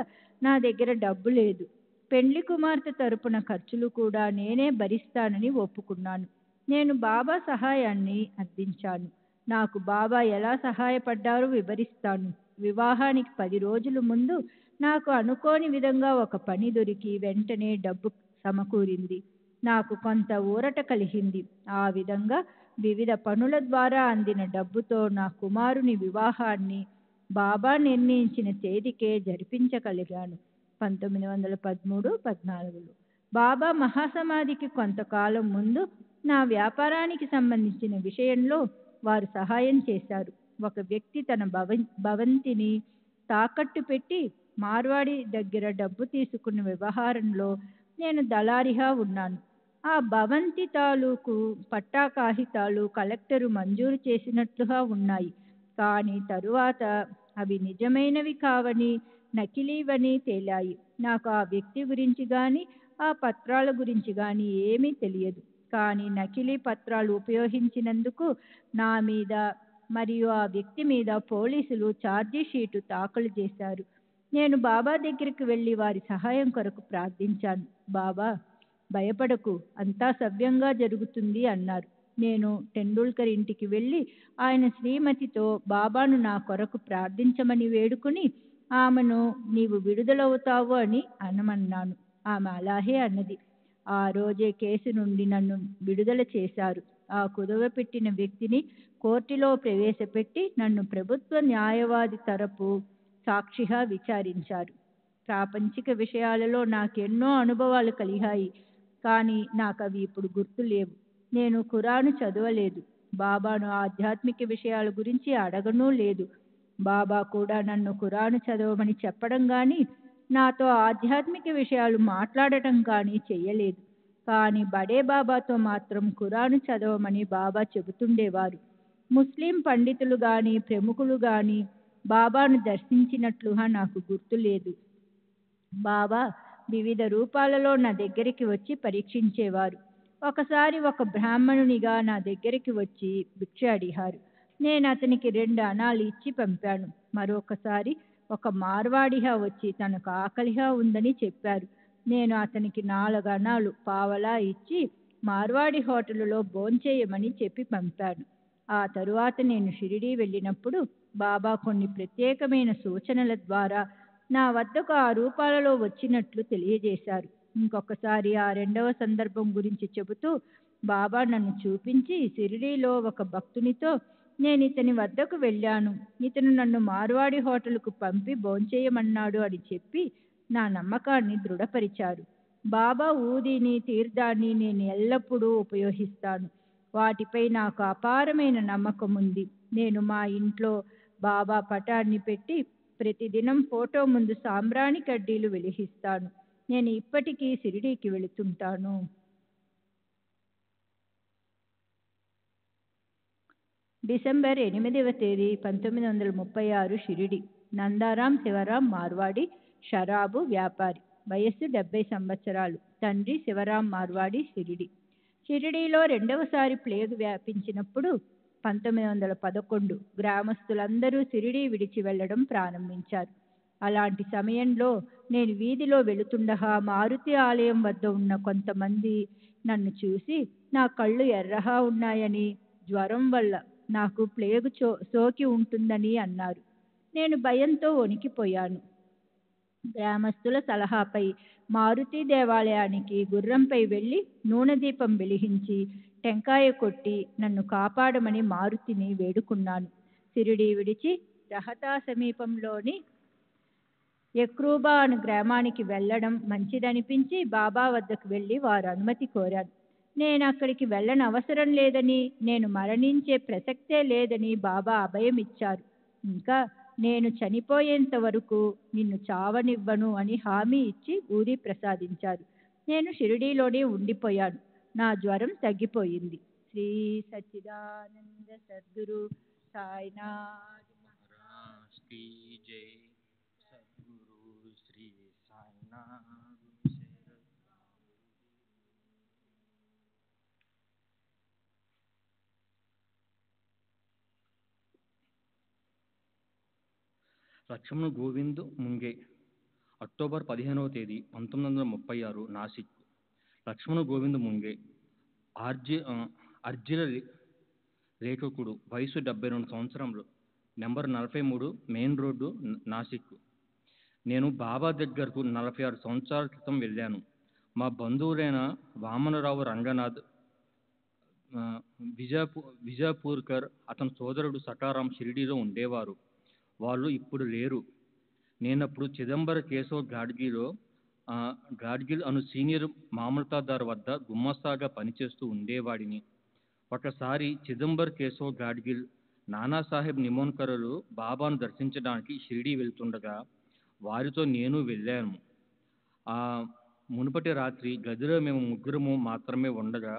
Speaker 3: నా దగ్గర డబ్బు లేదు. పెండ్లి కుమార్తె తరపున ఖర్చులు కూడా నేనే భరిస్తానని ఒప్పుకున్నాను. నేను బాబా సహాయాన్ని అర్థించాను. నాకు బాబా ఎలా సహాయపడ్డారో వివరిస్తాను. వివాహానికి 10 రోజుల ముందు నాకు అనుకోని విధంగా ఒక పని దొరికి వెంటనే డబ్బు సమకూరింది. నాకు కొంత ఊరట కలిగింది. ఆ విధంగా వివిధ పనుల ద్వారా అందిన డబ్బుతో నా కుమారుని వివాహాన్ని బాబా నిర్ణయించిన తేదీకే జరిపించగలిగాను. 1913-14లో. బాబా మహాసమాధికి కొంతకాలం ముందు నా వ్యాపారానికి సంబంధించిన విషయంలో వారు సహాయం చేశారు. ఒక వ్యక్తి తన భవంతిని తాకట్టు పెట్టి మార్వాడి దగ్గర డబ్బు తీసుకున్న వ్యవహారంలో నేను దళారిగా ఉన్నాను. ఆ భవంతి తాలూకు పట్టా కాగితాలు కలెక్టరు మంజూరు చేసినట్లుగా ఉన్నాయి. కానీ తరువాత అవి నిజమైనవి కావని, నకిలీవని తేలాయి. నాకు ఆ వ్యక్తి గురించి కానీ ఆ పత్రాల గురించి కానీ ఏమీ తెలియదు. కానీ నకిలీ పత్రాలు ఉపయోగించినందుకు నా మీద మరియు ఆ వ్యక్తి మీద పోలీసులు ఛార్జీ షీటు దాఖలు చేశారు. నేను బాబా దగ్గరికి వెళ్ళి వారి సహాయం కొరకు ప్రార్థించాను. బాబా, భయపడకు, అంతా సవ్యంగా జరుగుతుంది అన్నారు. నేను టెండూల్కర్ ఇంటికి వెళ్ళి ఆయన శ్రీమతితో బాబాను నా కొరకు ప్రార్థించమని వేడుకుని ఆమెను నీవు విడుదలవుతావు అని అనమన్నాను. ఆమె అలాగే అన్నది. ఆ రోజే కేసు నుండి నన్ను విడుదల చేశారు. ఆ కుదవపెట్టిన వ్యక్తిని కోర్టులో ప్రవేశపెట్టి నన్ను ప్రభుత్వ న్యాయవాది తరపు సాక్షిగా విచారించారు. ప్రాపంచిక విషయాలలో నాకెన్నో అనుభవాలు కలిగాయి, కానీ నాకు అవి ఇప్పుడు గుర్తు లేవు. నేను ఖురాను చదవలేదు. బాబాను ఆధ్యాత్మిక విషయాల గురించి అడగనూ లేదు. బాబా కూడా నన్ను ఖురాను చదవమని చెప్పడం కానీ నాతో ఆధ్యాత్మిక విషయాలు మాట్లాడటం కానీ చెయ్యలేదు. కానీ బడే బాబాతో మాత్రం ఖురాను చదవమని బాబా చెబుతుండేవారు. ముస్లిం పండితులు కానీ ప్రముఖులు కానీ బాబాను దర్శించినట్లుగా నాకు గుర్తు లేదు. బాబా వివిధ రూపాలలో నా దగ్గరికి వచ్చి పరీక్షించేవారు. ఒకసారి ఒక బ్రాహ్మణునిగా నా దగ్గరికి వచ్చి భిక్ష అడిగారు. నేను అతనికి 2 అణాలు ఇచ్చి పంపాను. మరొకసారి
Speaker 6: ఒక మార్వాడిగా వచ్చి తనకు ఆకలిగా ఉందని చెప్పారు. నేను అతనికి 4 అణాలు పావలా ఇచ్చి మార్వాడి హోటలులో భోంచేయమని చెప్పి పంపాను. ఆ తరువాత నేను షిరిడీ వెళ్ళినప్పుడు బాబా కొన్ని ప్రత్యేకమైన సూచనల ద్వారా నా వద్దకు ఆ రూపాలలో వచ్చినట్లు తెలియజేశారు. ఇంకొకసారి ఆ రెండవ సందర్భం గురించి చెబుతూ బాబా నన్ను చూపించి షిరిడీలో ఒక భక్తునితో నేను ఇతని వద్దకు వెళ్ళాను, ఇతను నన్ను మార్వాడి హోటల్కు పంపి భోంచేయమన్నాడు అని చెప్పి నా నమ్మకాన్ని దృఢపరిచారు. బాబా ఊదిని తీర్థాన్ని నేను ఎల్లప్పుడూ ఉపయోగిస్తాను. వాటిపై నాకు అపారమైన నమ్మకం ఉంది. నేను మా ఇంట్లో బాబా పటాన్ని పెట్టి ప్రతిదినం ఫోటో ముందు సాంబ్రాణి కడ్డీలు వెలిగిస్తాను. నేను ఇప్పటికీ షిరిడీకి వెళుతుంటాను. డిసెంబర్ 8వ తేదీ 1936 షిరిడి. నందారాం శివరాం మార్వాడి, షరాబు వ్యాపారి. వయస్సు 70 సంవత్సరాలు. తండ్రి శివరాం మార్వాడి, షిరిడి. షిరిడీలో రెండవసారి ప్లేగు వ్యాపించినప్పుడు 1911 గ్రామస్తులందరూ షిరిడీ విడిచి వెళ్ళడం ప్రారంభించారు. అలాంటి సమయంలో నేను వీధిలో వెళుతుండగా మారుతి ఆలయం వద్ద ఉన్న కొంతమంది నన్ను చూసి నా కళ్ళు ఎర్రగా ఉన్నాయని, జ్వరం వల్ల నాకు ప్లేగు సోకి ఉంటుందని అన్నారు. నేను భయంతో వణికిపోయాను. గ్రామస్తుల సలహాపై మారుతి దేవాలయానికి గుర్రంపై వెళ్ళి నూనె దీపం వెలిగించి టెంకాయ కొట్టి నన్ను కాపాడమని మారుతిని వేడుకున్నాను. షిరిడీ విడిచి రహతా సమీపంలోని ఎక్రూబా అను గ్రామానికి వెళ్ళడం మంచిదనిపించి బాబా వద్దకు వెళ్ళి వారు అనుమతి కోరాను. నేను అక్కడికి వెళ్ళని అవసరం లేదని, నేను మరణించే ప్రసక్తే లేదని బాబా అభయం ఇచ్చారు. ఇంకా నేను చనిపోయేంత వరకు నిన్ను చావనివ్వను అని హామీ ఇచ్చి ఊది ప్రసాదించారు. నేను షిరిడీలోనే ఉండిపోయాను. నా జ్వరం తగ్గిపోయింది. శ్రీ సచ్చిదానంద సద్గురు సాయినాథ్
Speaker 7: మహారాజ్ కీ జై. సద్గురు శ్రీ సాయినాథ్
Speaker 8: లక్ష్మణ గోవింద్ ముంగే. అక్టోబర్ 15వ తేదీ 1936 నాసిక్. లక్ష్మణ గోవింద్ ముంగే అర్జిల లేఖకుడు. వయసు 72 సంవత్సరములు. Number 43 main road, Nashik. నేను బాబా దగ్గరకు 46 సంవత్సరాల క్రితం వెళ్ళాను. మా బంధువులైన వామనరావు రంగనాథ్ విజాపూర్కర్, అతని సోదరుడు సకారాం షిరిడీలో ఉండేవారు. వాళ్ళు ఇప్పుడు లేరు. నేనప్పుడు చిదంబర కేశవ్ గాడ్గిల్ అను సీనియర్ మామలతాదారు వద్ద గుమ్మస్తాగా పనిచేస్తూ ఉండేవాడిని. ఒకసారి చిదంబర్ కేశవ్ గాడ్గిల్, నానాసాహెబ్ నిమోన్కర్లు బాబాను దర్శించడానికి షిరిడీ వెళ్తుండగా వారితో నేను వెళ్ళాను. ఆ మునుపటి రాత్రి గదిలో మేము ముగ్గురము మాత్రమే ఉండగా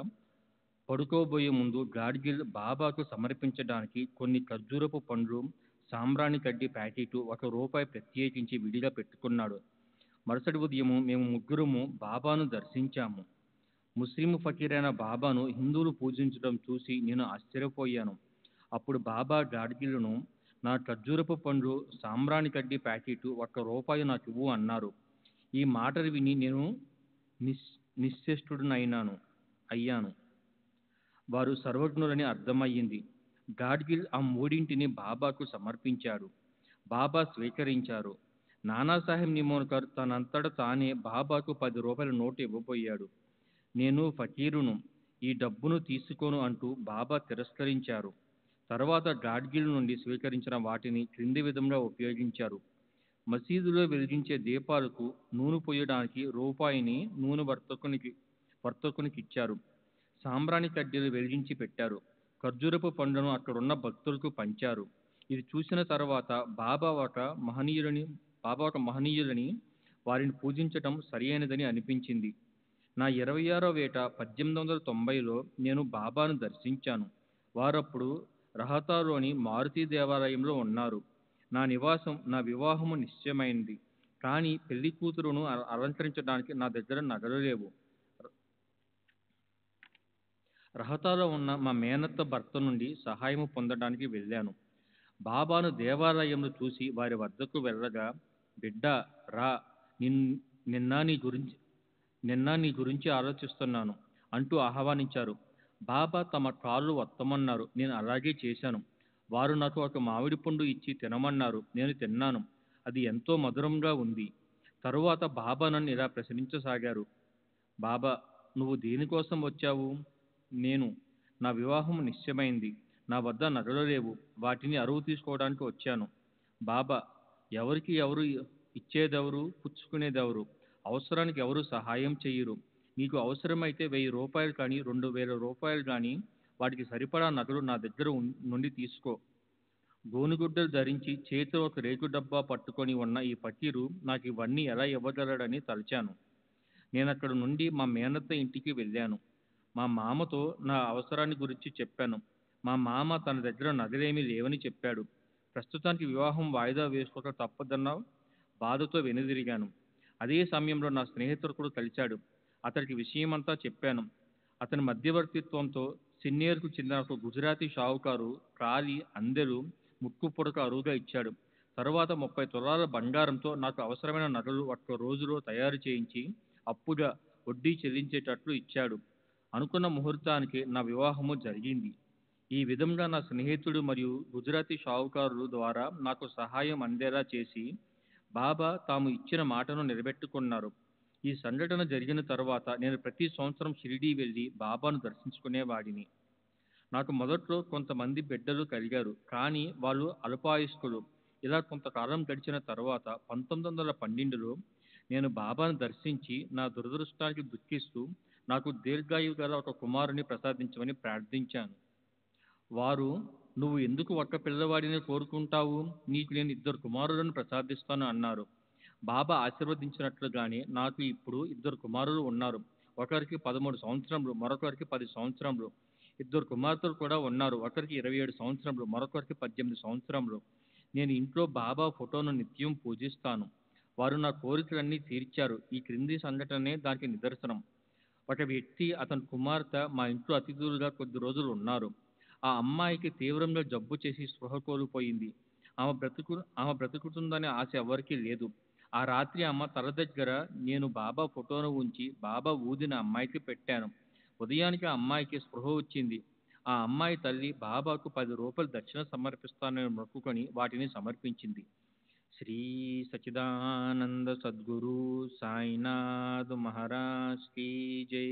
Speaker 8: పడుకోబోయే ముందు గాడ్గిల్ బాబాకు సమర్పించడానికి కొన్ని ఖర్జూరపు పండ్లు, సాంబ్రాణి కడ్డీ ప్యాకెట్ ₹1 ప్రత్యేకించి విడిగా పెట్టుకున్నాడు. మరుసటి ఉదయము మేము ముగ్గురము బాబాను దర్శించాము. ముస్లిం ఫకీరైన బాబాను హిందువులు పూజించడం చూసి నేను ఆశ్చర్యపోయాను. అప్పుడు బాబా గాడ్గిల్ను, నా ఖర్జూరపు పండ్లు, సాంబ్రాణి కడ్డీ ప్యాకెట్ ₹1 నాకు ఇవ్వు అన్నారు. ఈ మాటలు విని నేను అయ్యాను. వారు సర్వజ్ఞులని అర్థమయ్యింది. గాడ్గిల్ ఆ మూడింటిని బాబాకు సమర్పించాడు. బాబా స్వీకరించారు. నానాసాహెబ్ నిమోన్కర్ తనంతట తానే బాబాకు ₹10 నోటు ఇవ్వబోయాడు. నేను ఫకీరును, ఈ డబ్బును తీసుకోను అంటూ బాబా తిరస్కరించారు. తర్వాత గాడ్గిల్ నుండి స్వీకరించిన వాటిని క్రింది విధంగా ఉపయోగించారు. మసీదులో వెలిగించే దీపాలకు నూనె పోయడానికి ₹1ని నూనె వర్తకునికి ఇచ్చారు. సాంబ్రాణి కడ్డీలు వెలిగించి పెట్టారు. ఖర్జూరపు పండ్లను అక్కడున్న భక్తులకు పంచారు. ఇది చూసిన తర్వాత బాబా ఒక మహనీయులని, వారిని పూజించటం సరియైనదని అనిపించింది. నా 26వ ఏట 1890లో నేను బాబాను దర్శించాను. వారప్పుడు రహతాలోని మారుతి దేవాలయంలో ఉన్నారు. నా వివాహము నిశ్చయమైంది. కానీ పెళ్లి కూతురును అలంకరించడానికి నా దగ్గర నగలు లేవు. రహతాలో ఉన్న మా మేనత్త భర్త నుండి సహాయం పొందడానికి వెళ్ళాను. బాబాను దేవాలయంలో చూసి వారి వద్దకు వెళ్ళగా, బిడ్డ రా, నిన్ నిన్న నీ గురించి ఆలోచిస్తున్నాను అంటూ ఆహ్వానించారు. బాబా తమ కాళ్ళు వత్తమన్నారు. నేను అలాగే చేశాను. వారు నాకు ఒక మామిడి పండు ఇచ్చి తినమన్నారు. నేను తిన్నాను. అది ఎంతో మధురంగా ఉంది. తరువాత బాబా నన్ను ఇలా ప్రశ్నించసాగారు. బాబా, నువ్వు దేనికోసం వచ్చావు? నేను, నా వివాహం నిశ్చయమైంది. నా వద్ద నగలు లేవు. వాటిని అరువు తీసుకోవడానికి వచ్చాను. బాబా, ఎవరికి ఎవరు ఇచ్చేదెవరు, పుచ్చుకునేదెవరు? అవసరానికి ఎవరు సహాయం చెయ్యరు. నీకు అవసరమైతే 1000 రూపాయలు కానీ 2000 రూపాయలు కానీ వాటికి సరిపడా నగలు నా దగ్గర నుండి తీసుకో. గోనుగుడ్డలు ధరించి చేతిలో ఒక రేకు డబ్బా పట్టుకొని ఉన్న ఈ ఫకీరు నాకు ఇవన్నీ ఎలా ఇవ్వగలడని తలచాను. నేనక్కడి నుండి మా మేనత్త ఇంటికి వెళ్ళాను. మా మామతో నా అవసరాన్ని గురించి చెప్పాను. మా మామ తన దగ్గర నగలేమీ లేవని చెప్పాడు. ప్రస్తుతానికి వివాహం వాయిదా వేసుకోక తప్పదన్న బాధతో వెనుదిరిగాను. అదే సమయంలో నా స్నేహితుడు కలిశాడు. అతడికి విషయమంతా చెప్పాను. అతని మధ్యవర్తిత్వంతో సిన్నేరుకు చెందిన ఒక గుజరాతీ షావుకారు కాలి అందెలు ముక్కు పుడక అరువుగా ఇచ్చాడు. తరువాత 30 తులాల బంగారంతో నాకు అవసరమైన నగలు ఒక్క రోజులో తయారు చేయించి అప్పుగా వడ్డీ చెల్లించేటట్లు ఇచ్చాడు. అనుకున్న ముహూర్తానికి నా వివాహము జరిగింది. ఈ విధంగా నా స్నేహితుడు మరియు గుజరాతీ షావుకారుల ద్వారా నాకు సహాయం అందేలా చేసి బాబా తాము ఇచ్చిన మాటను నిలబెట్టుకున్నారు. ఈ సంఘటన జరిగిన తర్వాత నేను ప్రతి సంవత్సరం షిరిడీ వెళ్ళి బాబాను దర్శించుకునేవాడిని. నాకు మొదట్లో కొంతమంది బిడ్డలు కలిగారు, కానీ వాళ్ళు అల్పాయుష్కులు. ఇలా కొంతకాలం గడిచిన తర్వాత 1912లో నేను బాబాను దర్శించి నా దురదృష్టానికి దుఃఖిస్తూ నాకు దీర్ఘాయువు గల ఒక కుమారుని ప్రసాదించమని ప్రార్థించాను. వారు, నువ్వు ఎందుకు ఒక్క పిల్లవాడిని కోరుకుంటావు? నీకు నేను 2 కుమారులను ప్రసాదిస్తాను అన్నారు. బాబా ఆశీర్వదించినట్లుగానే నాకు ఇప్పుడు 2 కుమారులు ఉన్నారు. ఒకరికి 13 సంవత్సరములు, మరొకరికి 10 సంవత్సరములు. 2 కుమార్తెలు కూడా ఉన్నారు. ఒకరికి 27 సంవత్సరములు, మరొకరికి 18 సంవత్సరములు. నేను ఇంట్లో బాబా ఫోటోను నిత్యం పూజిస్తాను. వారు నా కోరికలన్నీ తీర్చారు. ఈ క్రింది సంఘటనే దానికి నిదర్శనం. ఒక వ్యక్తి, అతని కుమార్తె మా ఇంట్లో అతిథులుగా కొద్ది రోజులు ఉన్నారు. ఆ అమ్మాయికి తీవ్రంగా జబ్బు చేసి స్పృహ కోల్పోయింది. ఆమె బ్రతుకుతుందనే ఆశ ఎవరికీ లేదు. ఆ రాత్రి అమ్మ తల దగ్గర నేను బాబా ఫోటోను ఉంచి బాబా ఊదిన అమ్మాయికి పెట్టాను. ఉదయానికి ఆ అమ్మాయికి స్పృహ వచ్చింది. ఆ అమ్మాయి తల్లి బాబాకు 10 రూపాయలు దక్షిణ సమర్పిస్తానని మొక్కుకొని వాటిని సమర్పించింది. శ్రీ సచిదానంద సద్గురు సాయినాథ్ మహారాజ్ కీ జై.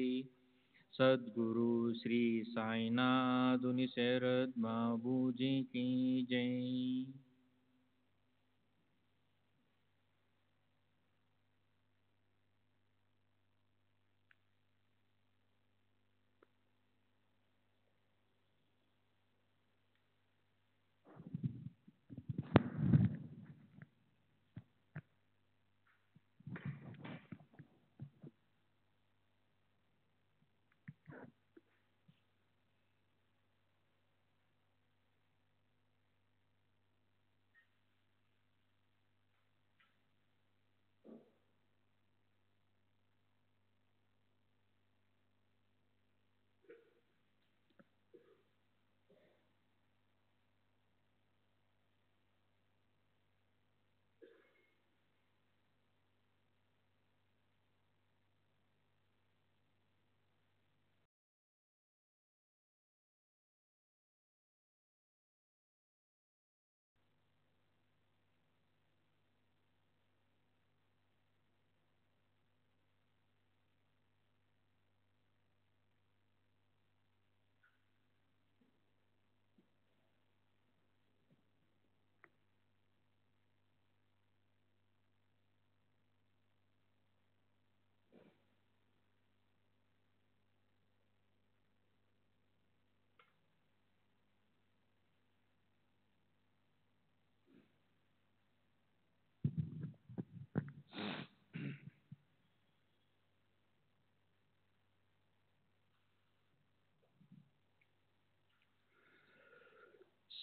Speaker 8: సద్గురు శ్రీ సాయినాథుని శరద్ బాబూజీ కీ జై.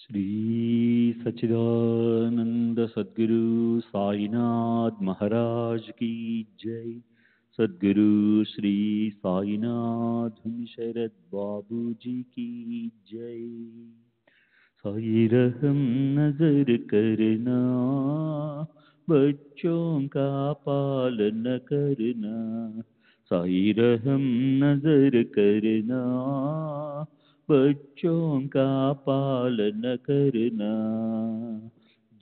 Speaker 2: శ్రీ సచిదానంద సద్గురు సాయినాథ్ మహారాజ్ की जय. सद्गुरु श्री साईनाथ शरद बाबू जी की जय. साई रहम नजर करना, बच्चों का पालन करना। साई रहम नजर करना, बच्चों का पालन करना।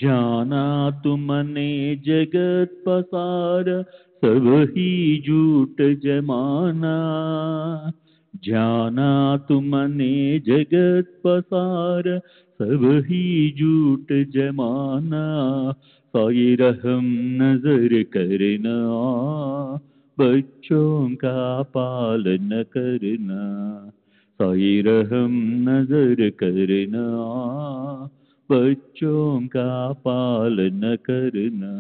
Speaker 2: जाना तुमने जगत पसार, सब ही झूठ जमाना। जाना तुमने जगत पसार, सब ही झूठ जमाना। साई रहम नजर करना, बच्चों का पालन करना। साई रहम नजर करना, बच्चों का पालन करना।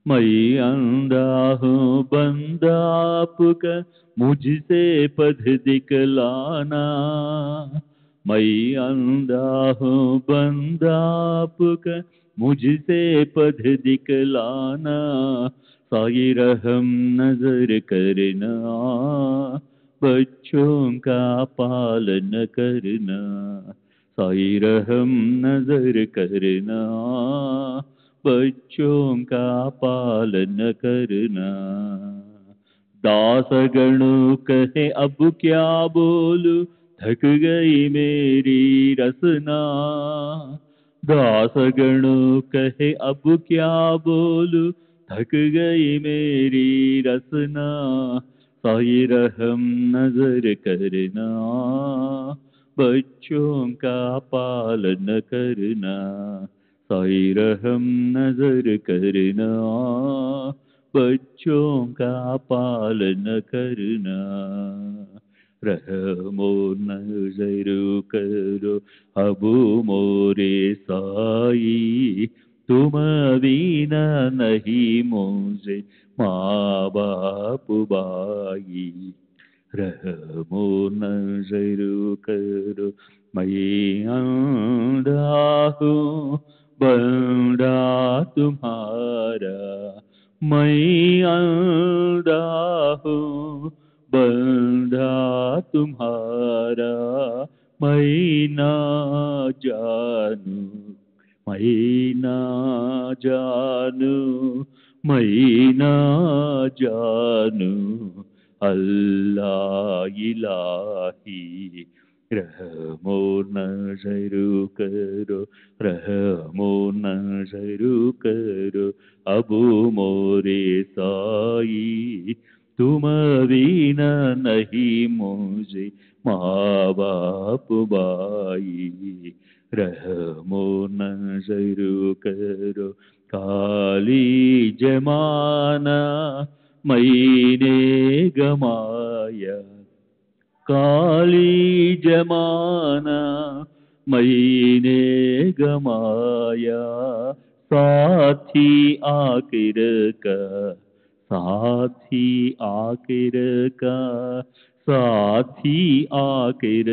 Speaker 2: मैं अंधा हूँ बंदा आपका, मुझसे पथ दिखलाना। मैं अंधा हूँ बंदा आपका, मुझसे पथ दिखलाना। साई रहम नजर करना, बच्चों का पालन करना। साई रहम नजर करना, बच्चों का पालन करना। दास गणों कहे अब क्या बोलूं, थक गई मेरी रसना। दास गणों कहे अब क्या बोलूं, थक गई मेरी रसना। साई रहम नजर करना, बच्चों का पालन करना। साई रहम नजर करना, बच्चों का पालन करना। रहमो नजर करो अब मोरे साई, तुम बिना नहीं मुझे माँ बाप भाई। रहमो नजर करो मैं अंधा हूँ बंदा तुम्हारा। मैं अंधा हूँ बंदा तुम्हारा। मैं ना जानू, मैं ना जानू, मैं ना जानू अल्लाह इलाही। रहमो नजर करो, रहमो नजर करो अब मोरे साई, तुम बिना नहीं मुझे माँ बाप भाई। रहमो नजर करो काली जमाना मैंने गमाया। काली जमाना मैंने गमाया। साथी आखिर का, साथी आखिर का, साथी आखिर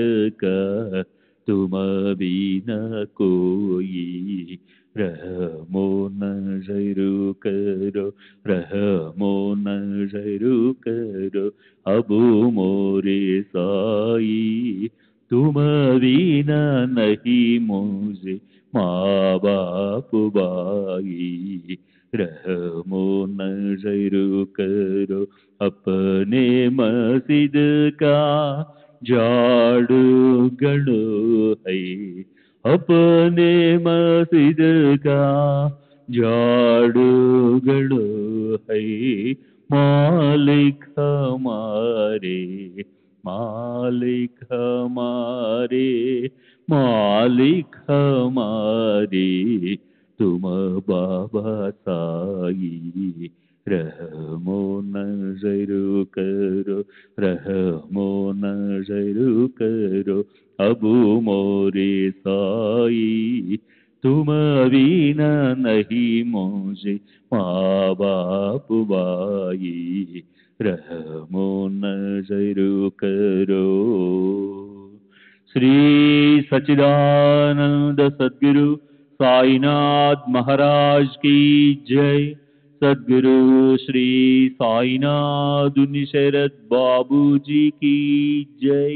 Speaker 2: का तुम बिना कोई। रहमो नजर करो, रहमो नजर करो अब मोरे साई, तुम बिना नहीं मुझे माँ बाप भाई। रहमो नजर करो अपने मस्जिद का झाड़ू गड़ो है। अपने मस्जिद का झाड़ू गड़ो है। मालिक हमारे, मालिक हमारे, मालिक हमारे तुम बाबा साई। रहमो नजर करो, रहमो नजर करो अब मोरे साई, तुम बिना नहीं मुझे माँ बाप भाई। रहमो नजर करो। श्री सच्चिदानंद सद्गुरु साईनाथ महाराज की जय। सद्गुरु श्री साईनाथ शरद बाबू जी की जय।